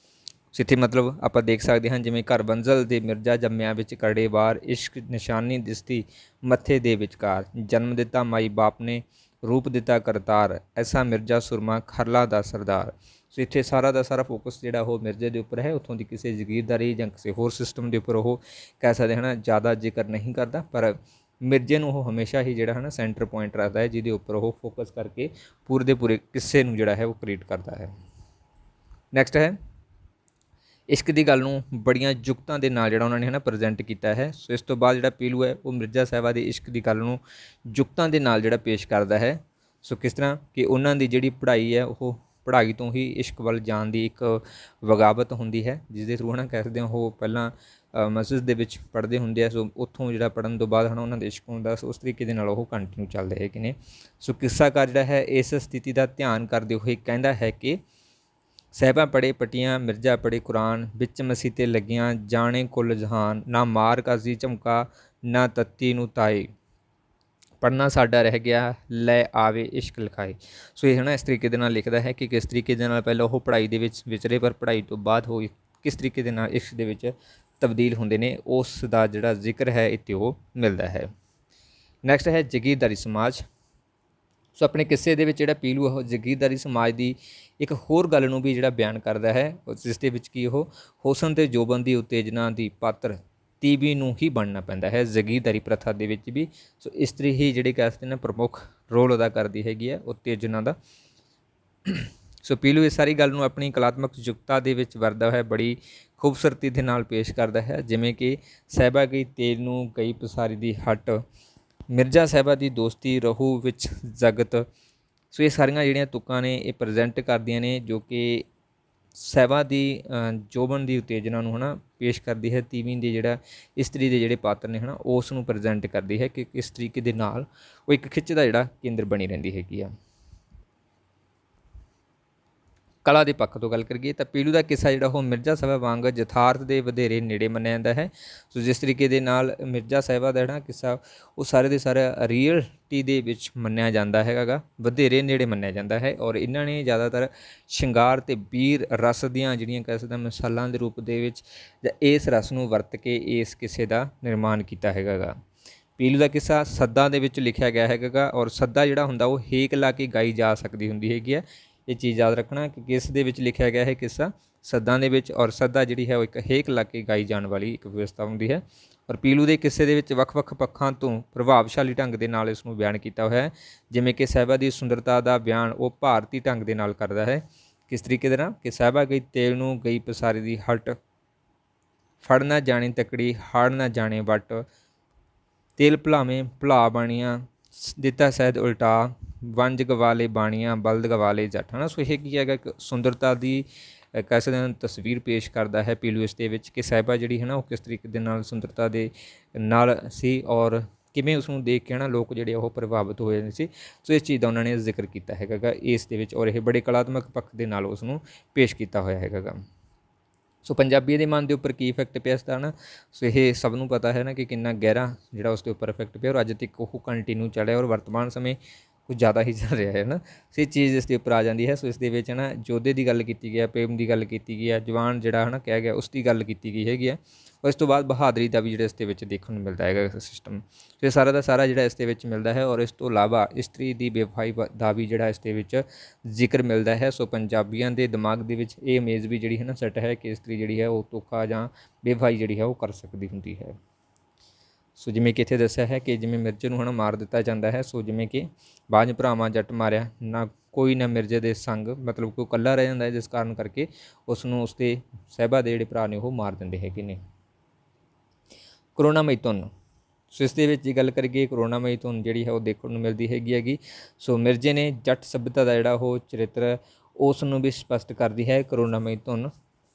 [SPEAKER 1] ਸੋ ਇੱਥੇ ਮਤਲਬ ਆਪਾਂ ਦੇਖ ਸਕਦੇ ਹਾਂ ਜਿਵੇਂ ਘਰ ਬੰਜ਼ਲ ਦੇ ਮਿਰਜ਼ਾ ਜੰਮਿਆ ਵਿੱਚ ਕਰੜੇ ਵਾਰ, ਇਸ਼ਕ ਨਿਸ਼ਾਨੀ ਦਿਸਤੀ ਮੱਥੇ ਦੇ ਵਿਚਕਾਰ, ਜਨਮ ਦਿੱਤਾ ਮਾਈ ਬਾਪ ਨੇ ਰੂਪ ਦਿੱਤਾ ਕਰਤਾਰ, ਐਸਾ ਮਿਰਜ਼ਾ ਸੁਰਮਾ ਖਰਲਾ ਦਾ ਸਰਦਾਰ। ਸੋ ਇੱਥੇ ਸਾਰਾ ਦਾ ਸਾਰਾ ਫੋਕਸ ਜਿਹੜਾ ਉਹ ਮਿਰਜ਼ੇ ਦੇ ਉੱਪਰ ਹੈ, ਉੱਥੋਂ ਦੀ ਕਿਸੇ ਜਗੀਰਦਾਰੀ ਜਾਂ ਕਿਸੇ ਹੋਰ ਸਿਸਟਮ ਦੇ ਉੱਪਰ ਉਹ ਕਹਿ ਸਕਦੇ ਹਨ ਜ਼ਿਆਦਾ ਜ਼ਿਕਰ ਨਹੀਂ ਕਰਦਾ, ਪਰ ਮਿਰਜ਼ੇ ਨੂੰ ਉਹ ਹਮੇਸ਼ਾ ਹੀ ਜਿਹੜਾ ਹੈ ਨਾ ਸੈਂਟਰ ਪੁਆਇੰਟ ਰੱਖਦਾ ਹੈ, ਜਿਹਦੇ ਉੱਪਰ ਉਹ ਫੋਕਸ ਕਰਕੇ ਪੂਰੇ ਦੇ ਪੂਰੇ ਕਿੱਸੇ ਨੂੰ ਜਿਹੜਾ ਹੈ ਉਹ ਕ੍ਰੀਏਟ ਕਰਦਾ ਹੈ। ਨੈਕਸਟ ਹੈ ਇਸ਼ਕ ਦੀ ਗੱਲ ਨੂੰ ਬੜੀਆਂ ਜੁਗਤਾਂ ਦੇ ਨਾਲ ਜਿਹੜਾ ਉਹਨਾਂ ਨੇ ਹੈ ਨਾ ਪ੍ਰੈਜ਼ੈਂਟ ਕੀਤਾ ਹੈ। ਸੋ ਇਸ ਤੋਂ ਬਾਅਦ ਜਿਹੜਾ ਪੀਲੂ ਹੈ ਉਹ ਮਿਰਜ਼ਾ ਸਾਹਿਬਾ ਦੇ ਇਸ਼ਕ ਦੀ ਗੱਲ ਨੂੰ ਜੁਗਤਾਂ ਦੇ ਨਾਲ ਜਿਹੜਾ ਪੇਸ਼ ਕਰਦਾ ਹੈ। ਸੋ ਕਿਸ ਤਰ੍ਹਾਂ ਕਿ ਉਹਨਾਂ ਦੀ ਜਿਹੜੀ ਪੜ੍ਹਾਈ ਹੈ ਉਹ ਪੜ੍ਹਾਈ ਤੋਂ ਹੀ ਇਸ਼ਕ ਵੱਲ ਜਾਣ ਦੀ ਇੱਕ ਵਗਾਵਤ ਹੁੰਦੀ ਹੈ, ਜਿਸ ਦੇ ਥਰੂ ਹੈ ਨਾ ਕਹਿ ਸਕਦੇ ਹਾਂ ਉਹ ਪਹਿਲਾਂ ਮਸਜਿਦ ਦੇ ਵਿੱਚ ਪੜ੍ਹਦੇ ਹੁੰਦੇ ਆ। ਸੋ ਉੱਥੋਂ ਜਿਹੜਾ ਪੜ੍ਹਨ ਤੋਂ ਬਾਅਦ ਹੈ ਨਾ ਉਹਨਾਂ ਦਾ ਇਸ਼ਕ ਹੁੰਦਾ, ਸੋ ਉਸ ਤਰੀਕੇ ਦੇ ਨਾਲ ਉਹ ਕੰਟੀਨਿਊ ਚੱਲਦੇ ਹੈਗੇ ਨੇ। ਸੋ ਕਿੱਸਾਕਾਰ ਜਿਹੜਾ ਹੈ ਇਸ ਸਥਿਤੀ ਦਾ ਧਿਆਨ ਕਰਦੇ ਹੋਏ ਕਹਿੰਦਾ ਹੈ ਕਿ ਸਹਿਬਾਂ ਪੜ੍ਹੇ ਪਟੀਆਂ ਮਿਰਜ਼ਾ ਪੜ੍ਹੇ ਕੁਰਾਨ, ਵਿੱਚ ਮਸੀਤੇ ਲੱਗੀਆਂ ਜਾਣੇ ਕੁੱਲ ਜਹਾਨ, ਨਾ ਮਾਰ ਕਾਜ਼ੀ ਝਮਕਾ ਨਾ ਤੱਤੀ ਨੂੰ ਤਾਏ, ਪੜ੍ਹਨਾ ਸਾਡਾ ਰਹਿ ਗਿਆ ਲੈ ਆਵੇ ਇਸ਼ਕ ਲਿਖਾਏ। ਸੋ ਇਹ ਹੈ ਨਾ ਇਸ ਤਰੀਕੇ ਦੇ ਨਾਲ ਲਿਖਦਾ ਹੈ ਕਿ ਕਿਸ ਤਰੀਕੇ ਦੇ ਨਾਲ ਪਹਿਲਾਂ ਉਹ ਪੜ੍ਹਾਈ ਦੇ ਵਿੱਚ ਵਿਚਰੇ, ਪਰ ਪੜ੍ਹਾਈ ਤੋਂ ਬਾਅਦ ਉਹ ਕਿਸ ਤਰੀਕੇ ਦੇ ਨਾਲ ਇਸ਼ਕ ਦੇ ਵਿੱਚ ਤਬਦੀਲ ਹੁੰਦੇ ਨੇ, ਉਸ ਦਾ ਜਿਹੜਾ ਜ਼ਿਕਰ ਹੈ ਇੱਥੇ ਉਹ ਮਿਲਦਾ ਹੈ। ਨੈਕਸਟ ਹੈ ਜਗੀਰਦਾਰੀ ਸਮਾਜ। ਸੋ ਆਪਣੇ ਕਿੱਸੇ ਦੇ ਵਿੱਚ ਜਿਹੜਾ ਪੀਲੂ ਉਹ ਜਗੀਰਦਾਰੀ ਸਮਾਜ ਦੀ ਇੱਕ ਹੋਰ ਗੱਲ ਨੂੰ ਵੀ ਜਿਹੜਾ ਬਿਆਨ ਕਰਦਾ ਹੈ, ਜਿਸ ਦੇ ਵਿੱਚ ਕੀ ਉਹ ਹੁਸਨ ਤੇ ਜੋਬਨ ਦੀ ਉਤੇਜਨਾ ਦੀ ਪਾਤਰ ਤੀਵੀ ਨੂੰ ਹੀ ਬਣਨਾ ਪੈਂਦਾ ਹੈ ਜਗੀਰਦਾਰੀ ਪ੍ਰਥਾ ਦੇ ਵਿੱਚ ਵੀ। ਸੋ ਇਸਤਰੀ ਹੀ ਜਿਹੜੀ ਕਹਿ ਸਕਦੇ ਨੇ ਪ੍ਰਮੁੱਖ ਰੋਲ ਅਦਾ ਕਰਦੀ ਹੈਗੀ ਹੈ ਉਤੇਜਨਾ ਦਾ। ਸੋ ਪੀਲੂ ਇਸ ਸਾਰੀ ਗੱਲ ਨੂੰ ਆਪਣੀ ਕਲਾਤਮਕ ਯੁਕਤਾ ਦੇ ਵਿੱਚ ਵਰਦਾ ਹੈ, ਬੜੀ ਖੂਬਸੂਰਤੀ ਦੇ ਨਾਲ ਪੇਸ਼ ਕਰਦਾ ਹੈ, ਜਿਵੇਂ ਕਿ ਸਾਹਿਬਾ ਗਈ ਤੇਲ ਨੂੰ ਗਈ ਪਸਾਰੀ ਦੀ ਹੱਟ, ਮਿਰਜ਼ਾ ਸਾਹਿਬਾ ਦੀ ਦੋਸਤੀ ਰਹੂ ਵਿੱਚ ਜਗਤ। ਸੋ ਇਹ ਸਾਰੀਆਂ ਜਿਹੜੀਆਂ ਤੁਕਾਂ ਨੇ ਇਹ ਪ੍ਰੈਜ਼ੈਂਟ ਕਰਦੀਆਂ ਨੇ, ਜੋ ਕਿ ਸਾਹਿਬਾ ਦੀ ਜੋਬਨ ਦੀ ਉਤੇਜਨਾ ਨੂੰ ਹੈ ਨਾ ਪੇਸ਼ ਕਰਦੀ ਹੈ, ਤੀਵੀਂ ਦੇ ਜਿਹੜਾ ਇਸਤਰੀ ਦੇ ਜਿਹੜੇ ਪਾਤਰ ਨੇ ਹੈ ਨਾ ਉਸ ਨੂੰ ਪ੍ਰੈਜ਼ੈਂਟ ਕਰਦੀ ਹੈ ਕਿ ਕਿਸ ਤਰੀਕੇ ਦੇ ਨਾਲ ਉਹ ਇੱਕ ਖਿੱਚ ਦਾ ਜਿਹੜਾ ਕੇਂਦਰ ਬਣੀ ਰਹਿੰਦੀ ਹੈਗੀ ਆ। ਕਲਾ ਦੇ ਪੱਖ ਤੋਂ ਗੱਲ ਕਰੀਏ ਤਾਂ ਪੀਲੂ ਦਾ ਕਿੱਸਾ ਜਿਹੜਾ ਉਹ ਮਿਰਜ਼ਾ ਸਾਹਿਬਾ ਵਾਂਗ ਯਥਾਰਥ ਦੇ ਵਧੇਰੇ ਨੇੜੇ ਮੰਨਿਆ ਜਾਂਦਾ ਹੈ। ਸੋ ਜਿਸ ਤਰੀਕੇ ਦੇ ਨਾਲ ਮਿਰਜ਼ਾ ਸਾਹਿਬਾ ਦਾ ਜਿਹੜਾ ਕਿੱਸਾ ਉਹ ਸਾਰੇ ਦੇ ਸਾਰਾ ਰੀਅਲਟੀ ਦੇ ਵਿੱਚ ਮੰਨਿਆ ਜਾਂਦਾ ਹੈਗਾ, ਵਧੇਰੇ ਨੇੜੇ ਮੰਨਿਆ ਜਾਂਦਾ ਹੈ, ਔਰ ਇਹਨਾਂ ਨੇ ਜ਼ਿਆਦਾਤਰ ਸ਼ਿੰਗਾਰ ਅਤੇ ਵੀਰ ਰਸ ਦੀਆਂ ਜਿਹੜੀਆਂ ਕਹਿ ਸਕਦੇ ਮਿਸਾਲਾਂ ਦੇ ਰੂਪ ਦੇ ਵਿੱਚ ਜਾਂ ਇਸ ਰਸ ਨੂੰ ਵਰਤ ਕੇ ਇਸ ਕਿੱਸੇ ਦਾ ਨਿਰਮਾਣ ਕੀਤਾ ਹੈਗਾ। ਪੀਲੂ ਦਾ ਕਿੱਸਾ ਸੱਦਾਂ ਦੇ ਵਿੱਚ ਲਿਖਿਆ ਗਿਆ ਹੈਗਾ, ਔਰ ਸੱਦਾ ਜਿਹੜਾ ਹੁੰਦਾ ਉਹ ਹੇਕ ਲਾ ਕੇ ਗਾਈ ਜਾ ਸਕਦੀ ਹੁੰਦੀ ਹੈਗੀ ਹੈ। ਇਹ ਚੀਜ਼ ਯਾਦ ਰੱਖਣਾ ਕਿ ਕਿਸ ਦੇ ਵਿੱਚ ਲਿਖਿਆ ਗਿਆ ਹੈ ਕਿੱਸਾ ਸੱਦਾਂ ਦੇ ਵਿੱਚ, ਔਰ ਸੱਦਾ ਜਿਹੜੀ ਹੈ ਉਹ ਇੱਕ ਹੇਕ ਲਾ ਕੇ ਗਾਈ ਜਾਣ ਵਾਲੀ ਇੱਕ ਵਿਵਸਥਾ ਹੁੰਦੀ ਹੈ। ਔਰ ਪੀਲੂ ਦੇ ਕਿੱਸੇ ਦੇ ਵਿੱਚ ਵੱਖ-ਵੱਖ ਪੱਖਾਂ ਤੋਂ ਪ੍ਰਭਾਵਸ਼ਾਲੀ ਢੰਗ ਦੇ ਨਾਲ ਇਸ ਨੂੰ ਬਿਆਨ ਕੀਤਾ ਹੋਇਆ ਹੈ, ਜਿਵੇਂ ਕਿ ਸਾਹਿਬਾ ਦੀ ਸੁੰਦਰਤਾ ਦਾ ਬਿਆਨ ਉਹ ਭਾਰਤੀ ਢੰਗ ਦੇ ਨਾਲ ਕਰਦਾ ਹੈ। ਕਿਸ ਤਰੀਕੇ ਦੇ ਨਾਲ ਕਿ ਸਾਹਿਬਾ ਗਈ ਤੇਲ ਨੂੰ ਗਈ ਪਸਾਰੀ ਦੀ ਹੱਟ, ਫੜ ਨਾ ਜਾਣੀ ਤਕੜੀ ਹਾੜ ਨਾ ਜਾਣੇ ਵੱਟ, ਤੇਲ ਭੁਲਾਵੇਂ ਭੁਲਾ ਬਾਣੀਆਂ ਦਿੱਤਾ ਸਹਿਦ ਉਲਟਾ, ਵੰਜ ਗਵਾਲੇ ਬਾਣੀਆਂ ਬਲਦ ਗਵਾਲੇ ਜੱਟ, ਹੈ ਨਾ। ਸੋ ਇਹ ਕੀ ਹੈਗਾ ਇੱਕ ਸੁੰਦਰਤਾ ਦੀ ਕਹਿ ਸਕਦੇ ਹਾਂ ਤਸਵੀਰ ਪੇਸ਼ ਕਰਦਾ ਹੈ ਪੀਲੂ ਇਸ ਦੇ ਵਿੱਚ, ਕਿ ਸਾਹਿਬਾ ਜਿਹੜੀ ਹੈ ਨਾ ਉਹ ਕਿਸ ਤਰੀਕੇ ਦੇ ਨਾਲ ਸੁੰਦਰਤਾ ਦੇ ਨਾਲ ਸੀ, ਔਰ ਕਿਵੇਂ ਉਸ ਨੂੰ ਦੇਖ ਕੇ ਨਾ ਲੋਕ ਜਿਹੜੇ ਉਹ ਪ੍ਰਭਾਵਿਤ ਹੋਏ ਨੇ ਸੀ। ਸੋ ਇਸ ਚੀਜ਼ ਦਾ ਉਹਨਾਂ ਨੇ ਜ਼ਿਕਰ ਕੀਤਾ ਹੈਗਾ ਇਸ ਦੇ ਵਿੱਚ, ਔਰ ਇਹ ਬੜੇ ਕਲਾਤਮਕ ਪੱਖ ਦੇ ਨਾਲ ਉਸ ਨੂੰ ਪੇਸ਼ ਕੀਤਾ ਹੋਇਆ ਹੈਗਾ। ਸੋ ਪੰਜਾਬੀ ਦੇ ਮਨ ਦੇ ਉੱਪਰ ਕੀ ਇਫੈਕਟ ਪਿਆ ਇਸ ਦਾ ਨਾ, ਸੋ ਇਹ ਸਭ ਨੂੰ ਪਤਾ ਹੈ ਨਾ ਕਿ ਕਿੰਨਾ ਗਹਿਰਾ ਜਿਹੜਾ ਉਸ ਦੇ ਉੱਪਰ ਇਫੈਕਟ ਪਿਆ, ਔਰ ਅੱਜ ਤੱਕ ਉਹ ਕੰਟੀਨਿਊ ਚੱਲਿਆ, ਔਰ ਵਰਤਮਾਨ ਸਮੇਂ ਕੁਝ ਜ਼ਿਆਦਾ ਹੀ ਚੱਲ ਰਿਹਾ ਹੈ ਨਾ। ਸੋ ਇਹ ਚੀਜ਼ ਇਸ ਦੇ ਉੱਪਰ ਆ ਜਾਂਦੀ ਹੈ। ਸੋ ਇਸ ਦੇ ਵਿੱਚ ਨਾ ਯੋਧੇ ਦੀ ਗੱਲ ਕੀਤੀ ਗਈ ਹੈ, ਪ੍ਰੇਮ ਦੀ ਗੱਲ ਕੀਤੀ ਗਈ ਹੈ, ਜਵਾਨ ਜਿਹੜਾ ਹੈ ਨਾ ਕਿਹਾ ਗਿਆ ਉਸ ਦੀ ਗੱਲ ਕੀਤੀ ਗਈ ਹੈਗੀ ਹੈ, ਔਰ ਇਸ ਤੋਂ ਬਾਅਦ ਬਹਾਦਰੀ ਦਾ ਵੀ ਜਿਹੜਾ ਇਸ ਦੇ ਵਿੱਚ ਦੇਖਣ ਨੂੰ ਮਿਲਦਾ ਹੈਗਾ ਸਿਸਟਮ। ਸੋ ਇਹ ਸਾਰਾ ਦਾ ਸਾਰਾ ਜਿਹੜਾ ਇਸ ਦੇ ਵਿੱਚ ਮਿਲਦਾ ਹੈ, ਔਰ ਇਸ ਤੋਂ ਇਲਾਵਾ ਇਸਤਰੀ ਦੀ ਬੇਵਫਾਈ ਦਾ ਵੀ ਜਿਹੜਾ ਇਸ ਦੇ ਵਿੱਚ ਜ਼ਿਕਰ ਮਿਲਦਾ ਹੈ। ਸੋ ਪੰਜਾਬੀਆਂ ਦੇ ਦਿਮਾਗ ਦੇ ਵਿੱਚ ਇਹ ਇਮੇਜ ਵੀ ਜਿਹੜੀ ਹੈ ਨਾ ਸੈੱਟ ਹੈ ਕਿ ਇਸਤਰੀ ਜਿਹੜੀ ਹੈ ਉਹ ਧੋਖਾ ਜਾਂ ਬੇਵਫਾਈ ਜਿਹੜੀ ਹੈ ਉਹ ਕਰ ਸਕਦੀ ਹੁੰਦੀ ਹੈ। ਸੋ ਜਿਵੇਂ ਕਿ ਇੱਥੇ ਦੱਸਿਆ ਹੈ ਕਿ ਜਿਵੇਂ ਮਿਰਜ਼ੇ ਨੂੰ ਹੈ ਨਾ ਮਾਰ ਦਿੱਤਾ ਜਾਂਦਾ ਹੈ, ਸੋ ਜਿਵੇਂ ਕਿ ਬਾਝ ਭਰਾਵਾਂ ਜੱਟ ਮਾਰਿਆ ਨਾ ਕੋਈ ਨਾ ਮਿਰਜ਼ੇ ਦੇ ਸੰਗ, ਮਤਲਬ ਕੋਈ ਇਕੱਲਾ ਰਹਿ ਜਾਂਦਾ ਹੈ, ਜਿਸ ਕਾਰਨ ਕਰਕੇ ਉਸ ਨੂੰ ਉਸਦੇ ਸਾਹਿਬਾ ਦੇ ਜਿਹੜੇ ਭਰਾ ਨੇ ਉਹ ਮਾਰ ਦਿੰਦੇ ਹੈਗੇ ਨੇ। ਕਰੋਨਾਮਈ ਧੁਨ। ਸੋ ਇਸ ਦੇ ਵਿੱਚ ਜੇ ਗੱਲ ਕਰੀਏ ਕਰੋਨਾਮਈ ਧੁਨ ਜਿਹੜੀ ਹੈ ਉਹ ਦੇਖਣ ਨੂੰ ਮਿਲਦੀ ਹੈਗੀ। ਸੋ ਮਿਰਜ਼ੇ ਨੇ ਜੱਟ ਸੱਭਿਅਤਾ ਦਾ ਜਿਹੜਾ ਉਹ ਚਰਿੱਤਰ ਉਸ ਨੂੰ ਵੀ ਸਪਸ਼ਟ ਕਰਦੀ ਹੈ ਕਰੋਨਾਮਈ ਧੁਨ।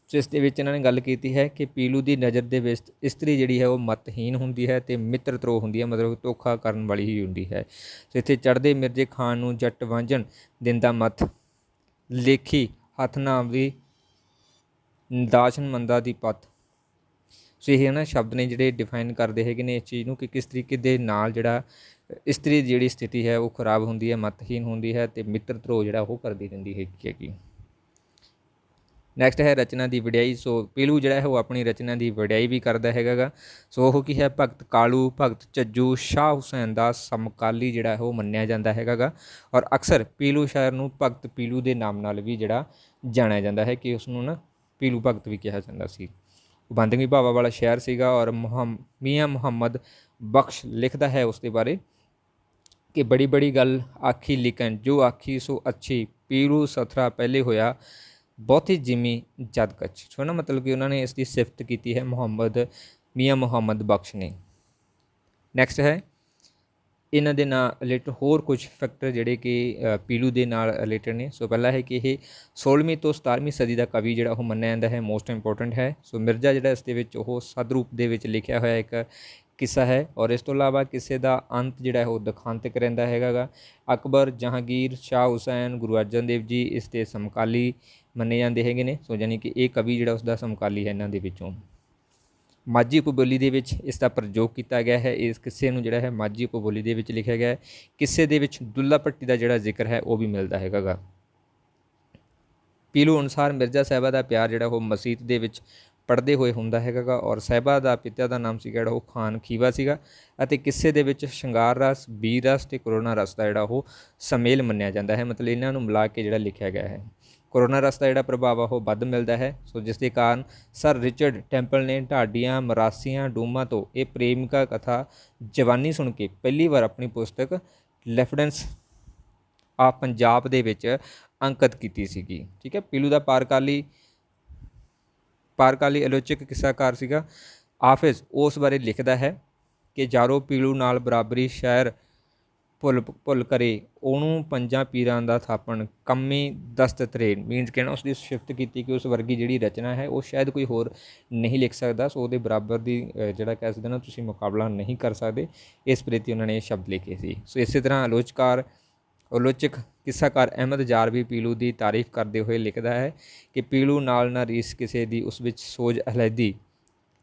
[SPEAKER 1] ਸੋ ਇਸ ਦੇ ਵਿੱਚ ਇਹਨਾਂ ਨੇ ਗੱਲ ਕੀਤੀ ਹੈ ਕਿ ਪੀਲੂ ਦੀ ਨਜ਼ਰ ਦੇ ਵਿੱਚ ਇਸਤਰੀ ਜਿਹੜੀ ਹੈ ਉਹ ਮਤਹੀਨ ਹੁੰਦੀ ਹੈ ਅਤੇ ਮਿੱਤਰ ਤਰੋ ਹੁੰਦੀ ਹੈ, ਮਤਲਬ ਧੋਖਾ ਕਰਨ ਵਾਲੀ ਹੀ ਹੁੰਦੀ ਹੈ। ਸੋ ਇੱਥੇ ਚੜ੍ਹਦੇ ਮਿਰਜ਼ੇ ਖਾਨ ਨੂੰ ਜੱਟ ਵਾਂਝਣ ਦਿੰਦਾ ਮੱਥ, ਲੇਖੀ ਹੱਥ ਨਾ ਵੀ ਦਾਸ਼ਨ ਮੰਦਾ ਦੀ ਪੱਤ। ਸੋ ਇਹ ਨਾ ਸ਼ਬਦ ਨੇ ਜਿਹੜੇ ਡਿਫਾਈਨ ਕਰਦੇ ਹੈਗੇ ਨੇ ਇਸ ਚੀਜ਼ ਨੂੰ ਕਿ ਕਿਸ ਤਰੀਕੇ ਦੇ ਨਾਲ ਜਿਹੜਾ ਇਸਤਰੀ ਦੀ ਜਿਹੜੀ ਸਥਿਤੀ ਹੈ ਉਹ ਖਰਾਬ ਹੁੰਦੀ ਹੈ, ਮਤਹੀਨ ਹੁੰਦੀ ਹੈ ਅਤੇ ਮਿੱਤਰ ਧਰੋ ਜਿਹੜਾ ਉਹ ਕਰਦੀ ਰਹਿੰਦੀ ਹੈਗੀ। ਨੈਕਸਟ ਹੈ ਰਚਨਾ ਦੀ ਵਡਿਆਈ। ਸੋ ਪੀਲੂ ਜਿਹੜਾ ਹੈ ਉਹ ਆਪਣੀ ਰਚਨਾ ਦੀ ਵਡਿਆਈ ਵੀ ਕਰਦਾ ਹੈਗਾ। ਸੋ ਉਹ ਕੀ ਹੈ ਭਗਤ ਕਾਲੂ, ਭਗਤ ਝੱਜੂ, ਸ਼ਾਹ ਹੁਸੈਨ ਦਾ ਸਮਕਾਲੀ ਜਿਹੜਾ ਹੈ ਉਹ ਮੰਨਿਆ ਜਾਂਦਾ ਹੈਗਾ, ਔਰ ਅਕਸਰ ਪੀਲੂ ਸ਼ਾਇਰ ਨੂੰ ਭਗਤ ਪੀਲੂ ਦੇ ਨਾਮ ਨਾਲ ਵੀ ਜਿਹੜਾ ਜਾਣਿਆ ਜਾਂਦਾ ਹੈ ਕਿ ਉਸ ਨੂੰ ਨਾ ਪੀਲੂ ਭਗਤ ਵੀ ਕਿਹਾ ਜਾਂਦਾ ਸੀ। ਉਹ ਬੰਦਗੀ ਭਾਵਾਂ ਵਾਲਾ ਸ਼ਾਇਰ ਸੀਗਾ, ਔਰ ਮੀਆਂ ਮੁਹੰਮਦ ਬਖਸ਼ ਲਿਖਦਾ ਹੈ ਉਸ ਦੇ ਬਾਰੇ ਕਿ ਬੜੀ ਬੜੀ ਗੱਲ ਆਖੀ ਲਿਖਣ ਜੋ ਆਖੀ ਸੋ ਅੱਛੀ, ਪੀਲੂ ਸਥਰਾ ਪਹਿਲੇ ਹੋਇਆ ਬਹੁਤੀ ਜਿਮੀ ਜਦ ਕੱਚ। ਸੋ ਨਾ ਮਤਲਬ ਕਿ ਉਹਨਾਂ ਨੇ ਇਸ ਦੀ ਸਿਫਤ ਕੀਤੀ ਹੈ ਮੀਆਂ ਮੁਹੰਮਦ ਬਖਸ਼ ਨੇ। ਨੈਕਸਟ ਹੈ ਇਹਨਾਂ ਦੇ ਨਾਲ ਰਿਲੇਟਡ ਹੋਰ ਕੁਝ ਫੈਕਟਰ ਜਿਹੜੇ ਕਿ ਪੀਲੂ ਦੇ ਨਾਲ ਰਿਲੇਟਡ ਨੇ। ਸੋ ਪਹਿਲਾ ਹੈ ਕਿ ਇਹ 16ਵੀਂ ਤੋਂ 17ਵੀਂ ਸਦੀ ਦਾ ਕਵੀ ਜਿਹੜਾ ਉਹ ਮੰਨਿਆ ਜਾਂਦਾ ਹੈ, ਮੋਸਟ ਇੰਪੋਰਟੈਂਟ ਹੈ। ਸੋ ਮਿਰਜ਼ਾ ਜਿਹੜਾ ਇਸ ਦੇ ਵਿੱਚ ਉਹ ਸਦ ਰੂਪ ਦੇ ਵਿੱਚ ਲਿਖਿਆ ਹੋਇਆ ਇੱਕ ਕਿੱਸਾ ਹੈ, ਔਰ ਇਸ ਤੋਂ ਇਲਾਵਾ ਕਿਸੇ ਦਾ ਅੰਤ ਜਿਹੜਾ ਉਹ ਦਖਾਂਤਕ ਰਹਿੰਦਾ ਹੈਗਾ। ਅਕਬਰ, ਜਹਾਂਗੀਰ, ਸ਼ਾਹ ਹੁਸੈਨ, ਗੁਰੂ ਅਰਜਨ ਦੇਵ ਜੀ ਇਸ ਦੇ ਸਮਕਾਲੀ ਮੰਨੇ ਜਾਂਦੇ ਹੈਗੇ ਨੇ। ਸੋ ਯਾਨੀ ਕਿ ਇਹ ਕਵੀ ਜਿਹੜਾ ਉਸਦਾ ਸਮਕਾਲੀ ਹੈ ਇਹਨਾਂ ਦੇ ਵਿੱਚੋਂ। ਮਾਝੀ ਉਪਬੋਲੀ ਦੇ ਵਿੱਚ ਇਸ ਦਾ ਪ੍ਰਯੋਗ ਕੀਤਾ ਗਿਆ ਹੈ। ਇਸ ਕਿੱਸੇ ਨੂੰ ਜਿਹੜਾ ਹੈ ਮਾਝੀ ਉਪਬੋਲੀ ਦੇ ਵਿੱਚ ਲਿਖਿਆ ਗਿਆ ਹੈ। ਕਿੱਸੇ ਦੇ ਵਿੱਚ ਦੁੱਲਾ ਭੱਟੀ ਦਾ ਜਿਹੜਾ ਜ਼ਿਕਰ ਹੈ ਉਹ ਵੀ ਮਿਲਦਾ ਹੈਗਾ ਗਾ। ਪੀਲੂ ਅਨੁਸਾਰ ਮਿਰਜ਼ਾ ਸਾਹਿਬਾ ਦਾ ਪਿਆਰ ਜਿਹੜਾ ਉਹ ਮਸੀਤ ਦੇ ਵਿੱਚ ਪੜ੍ਹਦੇ ਹੋਏ ਹੁੰਦਾ ਹੈਗਾ ਗਾ, ਔਰ ਸਾਹਿਬਾ ਦਾ ਪਿਤਾ ਦਾ ਨਾਮ ਸੀਗਾ ਜਿਹੜਾ ਉਹ ਖਾਨ ਖੀਵਾ ਸੀਗਾ, ਅਤੇ ਕਿੱਸੇ ਦੇ ਵਿੱਚ ਸ਼ਿੰਗਾਰ ਰਸ, ਬੀਰ ਰਸ ਅਤੇ ਕਰੋਨਾ ਰਸ ਦਾ ਜਿਹੜਾ ਉਹ ਸਮੇਲ ਮੰਨਿਆ ਜਾਂਦਾ ਹੈ। ਮਤਲਬ ਇਹਨਾਂ ਨੂੰ ਮਿਲਾ ਕੇ ਜਿਹੜਾ ਲਿਖਿਆ ਗਿਆ ਹੈ। ਕਰੋਨਾ ਰਸ ਦਾ ਜਿਹੜਾ ਪ੍ਰਭਾਵ ਆ ਉਹ ਵੱਧ ਮਿਲਦਾ ਹੈ। ਸੋ ਜਿਸ ਦੇ ਕਾਰਨ ਸਰ ਰਿਚਰਡ ਟੈਂਪਲ ਨੇ ਢਾਡੀਆਂ, ਮਰਾਸੀਆਂ, ਡੂਮਾ ਤੋਂ ਇਹ ਪ੍ਰੇਮਿਕਾ ਕਥਾ ਜਵਾਨੀ ਸੁਣ ਕੇ ਪਹਿਲੀ ਵਾਰ ਆਪਣੀ ਪੁਸਤਕ ਲੈਫਡੈਂਸ ਆਫ ਪੰਜਾਬ ਦੇ ਵਿੱਚ ਅੰਕਿਤ ਕੀਤੀ ਸੀਗੀ। ਠੀਕ ਹੈ। ਪੀਲੂ ਦਾ ਪਾਰਕਾਲੀ ਆਲੋਚਕ ਕਿੱਸਾਕਾਰ ਸੀਗਾ। ਹਾਫਿਜ਼ ਉਸ ਬਾਰੇ ਲਿਖਦਾ ਹੈ ਕਿ ਜਾਰੋ ਪੀਲੂ ਨਾਲ ਬਰਾਬਰੀ ਸ਼ਾਇਰ ਭੁੱਲ ਕਰੇ, ਉਹਨੂੰ ਪੰਜਾਂ ਪੀਰਾਂ ਦਾ ਥਾਪਣ ਕੰਮੀ ਦਸਤਤਰੇਨ, ਮੀਨਸ ਕਹਿਣਾ ਉਸਦੀ ਸਿਫਤ ਕੀਤੀ ਕਿ ਉਸ ਵਰਗੀ ਜਿਹੜੀ ਰਚਨਾ ਹੈ ਉਹ ਸ਼ਾਇਦ ਕੋਈ ਹੋਰ ਨਹੀਂ ਲਿਖ ਸਕਦਾ। ਸੋ ਉਹਦੇ ਬਰਾਬਰ ਦੀ ਜਿਹੜਾ ਕਹਿ ਸਕਦੇ ਨਾ ਤੁਸੀਂ ਮੁਕਾਬਲਾ ਨਹੀਂ ਕਰ ਸਕਦੇ। ਇਸ ਪ੍ਰਤੀ ਉਹਨਾਂ ਨੇ ਇਹ ਸ਼ਬਦ ਲਿਖੇ ਸੀ। ਸੋ ਇਸੇ ਤਰ੍ਹਾਂ ਆਲੋਚਕ ਕਿੱਸਾਕਾਰ ਅਹਿਮਦ ਜਾਰਵੀ ਪੀਲੂ ਦੀ ਤਾਰੀਫ ਕਰਦੇ ਹੋਏ ਲਿਖਦਾ ਹੈ ਕਿ ਪੀਲੂ ਨਾਲ ਨਾ ਰੀਸ ਕਿਸੇ ਦੀ, ਉਸ ਵਿੱਚ ਸੋਝ ਅਲੈਦੀ,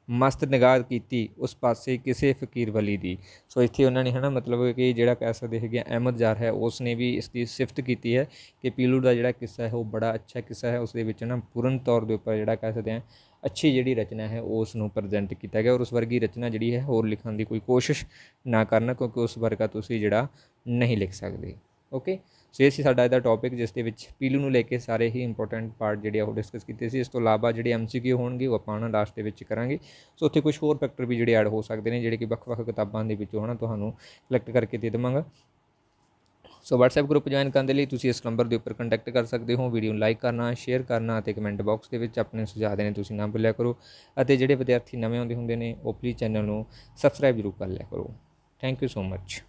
[SPEAKER 1] ਮਸਤ ਨਿਗਾਹ ਕੀਤੀ ਉਸ ਪਾਸੇ ਕਿਸੇ ਫਕੀਰ ਵਲੀ ਦੀ। ਸੋ ਇੱਥੇ ਉਹਨਾਂ ਨੇ ਮਤਲਬ ਕਿ ਜਿਹੜਾ ਕਹਿ ਸਕਦੇ ਹੈਗੇ ਅਹਿਮਦ ਜਾਰ ਹੈ ਉਸ ਨੇ ਵੀ ਇਸ ਦੀ ਸਿਫਤ ਕੀਤੀ ਹੈ ਕਿ ਪੀਲੂ ਦਾ ਜਿਹੜਾ ਕਿੱਸਾ ਹੈ ਉਹ ਬੜਾ ਅੱਛਾ ਕਿੱਸਾ ਹੈ। ਉਸ ਦੇ ਵਿੱਚ ਪੂਰਨ ਤੌਰ ਦੇ ਉੱਪਰ ਜਿਹੜਾ ਕਹਿ ਸਕਦੇ ਹਾਂ ਅੱਛੀ ਜਿਹੜੀ ਰਚਨਾ ਹੈ ਉਸ ਨੂੰ ਪ੍ਰੈਜੈਂਟ ਕੀਤਾ ਗਿਆ, ਔਰ ਉਸ ਵਰਗੀ ਰਚਨਾ ਜਿਹੜੀ ਹੈ ਹੋਰ ਲਿਖਣ ਦੀ ਕੋਈ ਕੋਸ਼ਿਸ਼ ਨਾ ਕਰਨਾ, ਕਿਉਂਕਿ ਉਸ ਵਰਗਾ ਤੁਸੀਂ ਜਿਹੜਾ ਨਹੀਂ ਲਿਖ ਸਕਦੇ। ਓਕੇ। ਸੋ ਇਹ ਸੀ ਸਾਡਾ ਇਹਦਾ ਟੌਪਿਕ, ਜਿਸ ਦੇ ਵਿੱਚ ਪੀਲੂ ਨੂੰ ਲੈ ਕੇ ਸਾਰੇ ਹੀ ਇੰਪੋਰਟੈਂਟ ਪਾਰਟ ਜਿਹੜੇ ਉਹ ਡਿਸਕਸ ਕੀਤੇ ਸੀ। ਇਸ ਤੋਂ ਇਲਾਵਾ ਜਿਹੜੇ MCQ ਹੋਣਗੇ ਉਹ ਆਪਾਂ ਲਾਸਟ ਦੇ ਵਿੱਚ ਕਰਾਂਗੇ। ਸੋ ਉੱਥੇ ਕੁਝ ਹੋਰ ਫੈਕਟਰ ਵੀ ਜਿਹੜੇ ਐਡ ਹੋ ਸਕਦੇ ਨੇ, ਜਿਹੜੇ ਕਿ ਵੱਖ-ਵੱਖ ਕਿਤਾਬਾਂ ਦੇ ਵਿੱਚੋਂ ਤੁਹਾਨੂੰ ਕਲੈਕਟ ਕਰਕੇ ਦੇ ਦੇਵਾਂਗਾ। ਸੋ WhatsApp ਗਰੁੱਪ ਜੁਆਇਨ ਕਰਨ ਦੇ ਲਈ ਤੁਸੀਂ ਇਸ ਨੰਬਰ ਦੇ ਉੱਪਰ ਕੰਟੈਕਟ ਕਰ ਸਕਦੇ ਹੋ। ਵੀਡੀਓ ਨੂੰ ਲਾਈਕ ਕਰਨਾ, ਸ਼ੇਅਰ ਕਰਨਾ ਅਤੇ ਕਮੈਂਟ ਬਾਕਸ ਦੇ ਵਿੱਚ ਆਪਣੇ ਸੁਝਾਅ ਦੇਣੇ ਤੁਸੀਂ ਨਾ ਭੁੱਲਿਆ ਕਰੋ। ਅਤੇ ਜਿਹੜੇ ਵਿਦਿਆਰਥੀ ਨਵੇਂ ਆਉਂਦੇ ਹੁੰਦੇ ਨੇ ਉਹ ਪਲੀਜ਼ ਚੈਨਲ ਨੂੰ ਸਬਸਕ੍ਰਾਈਬ ਜ਼ਰੂਰ ਕਰ ਲਿਆ ਕਰੋ। Thank you so much.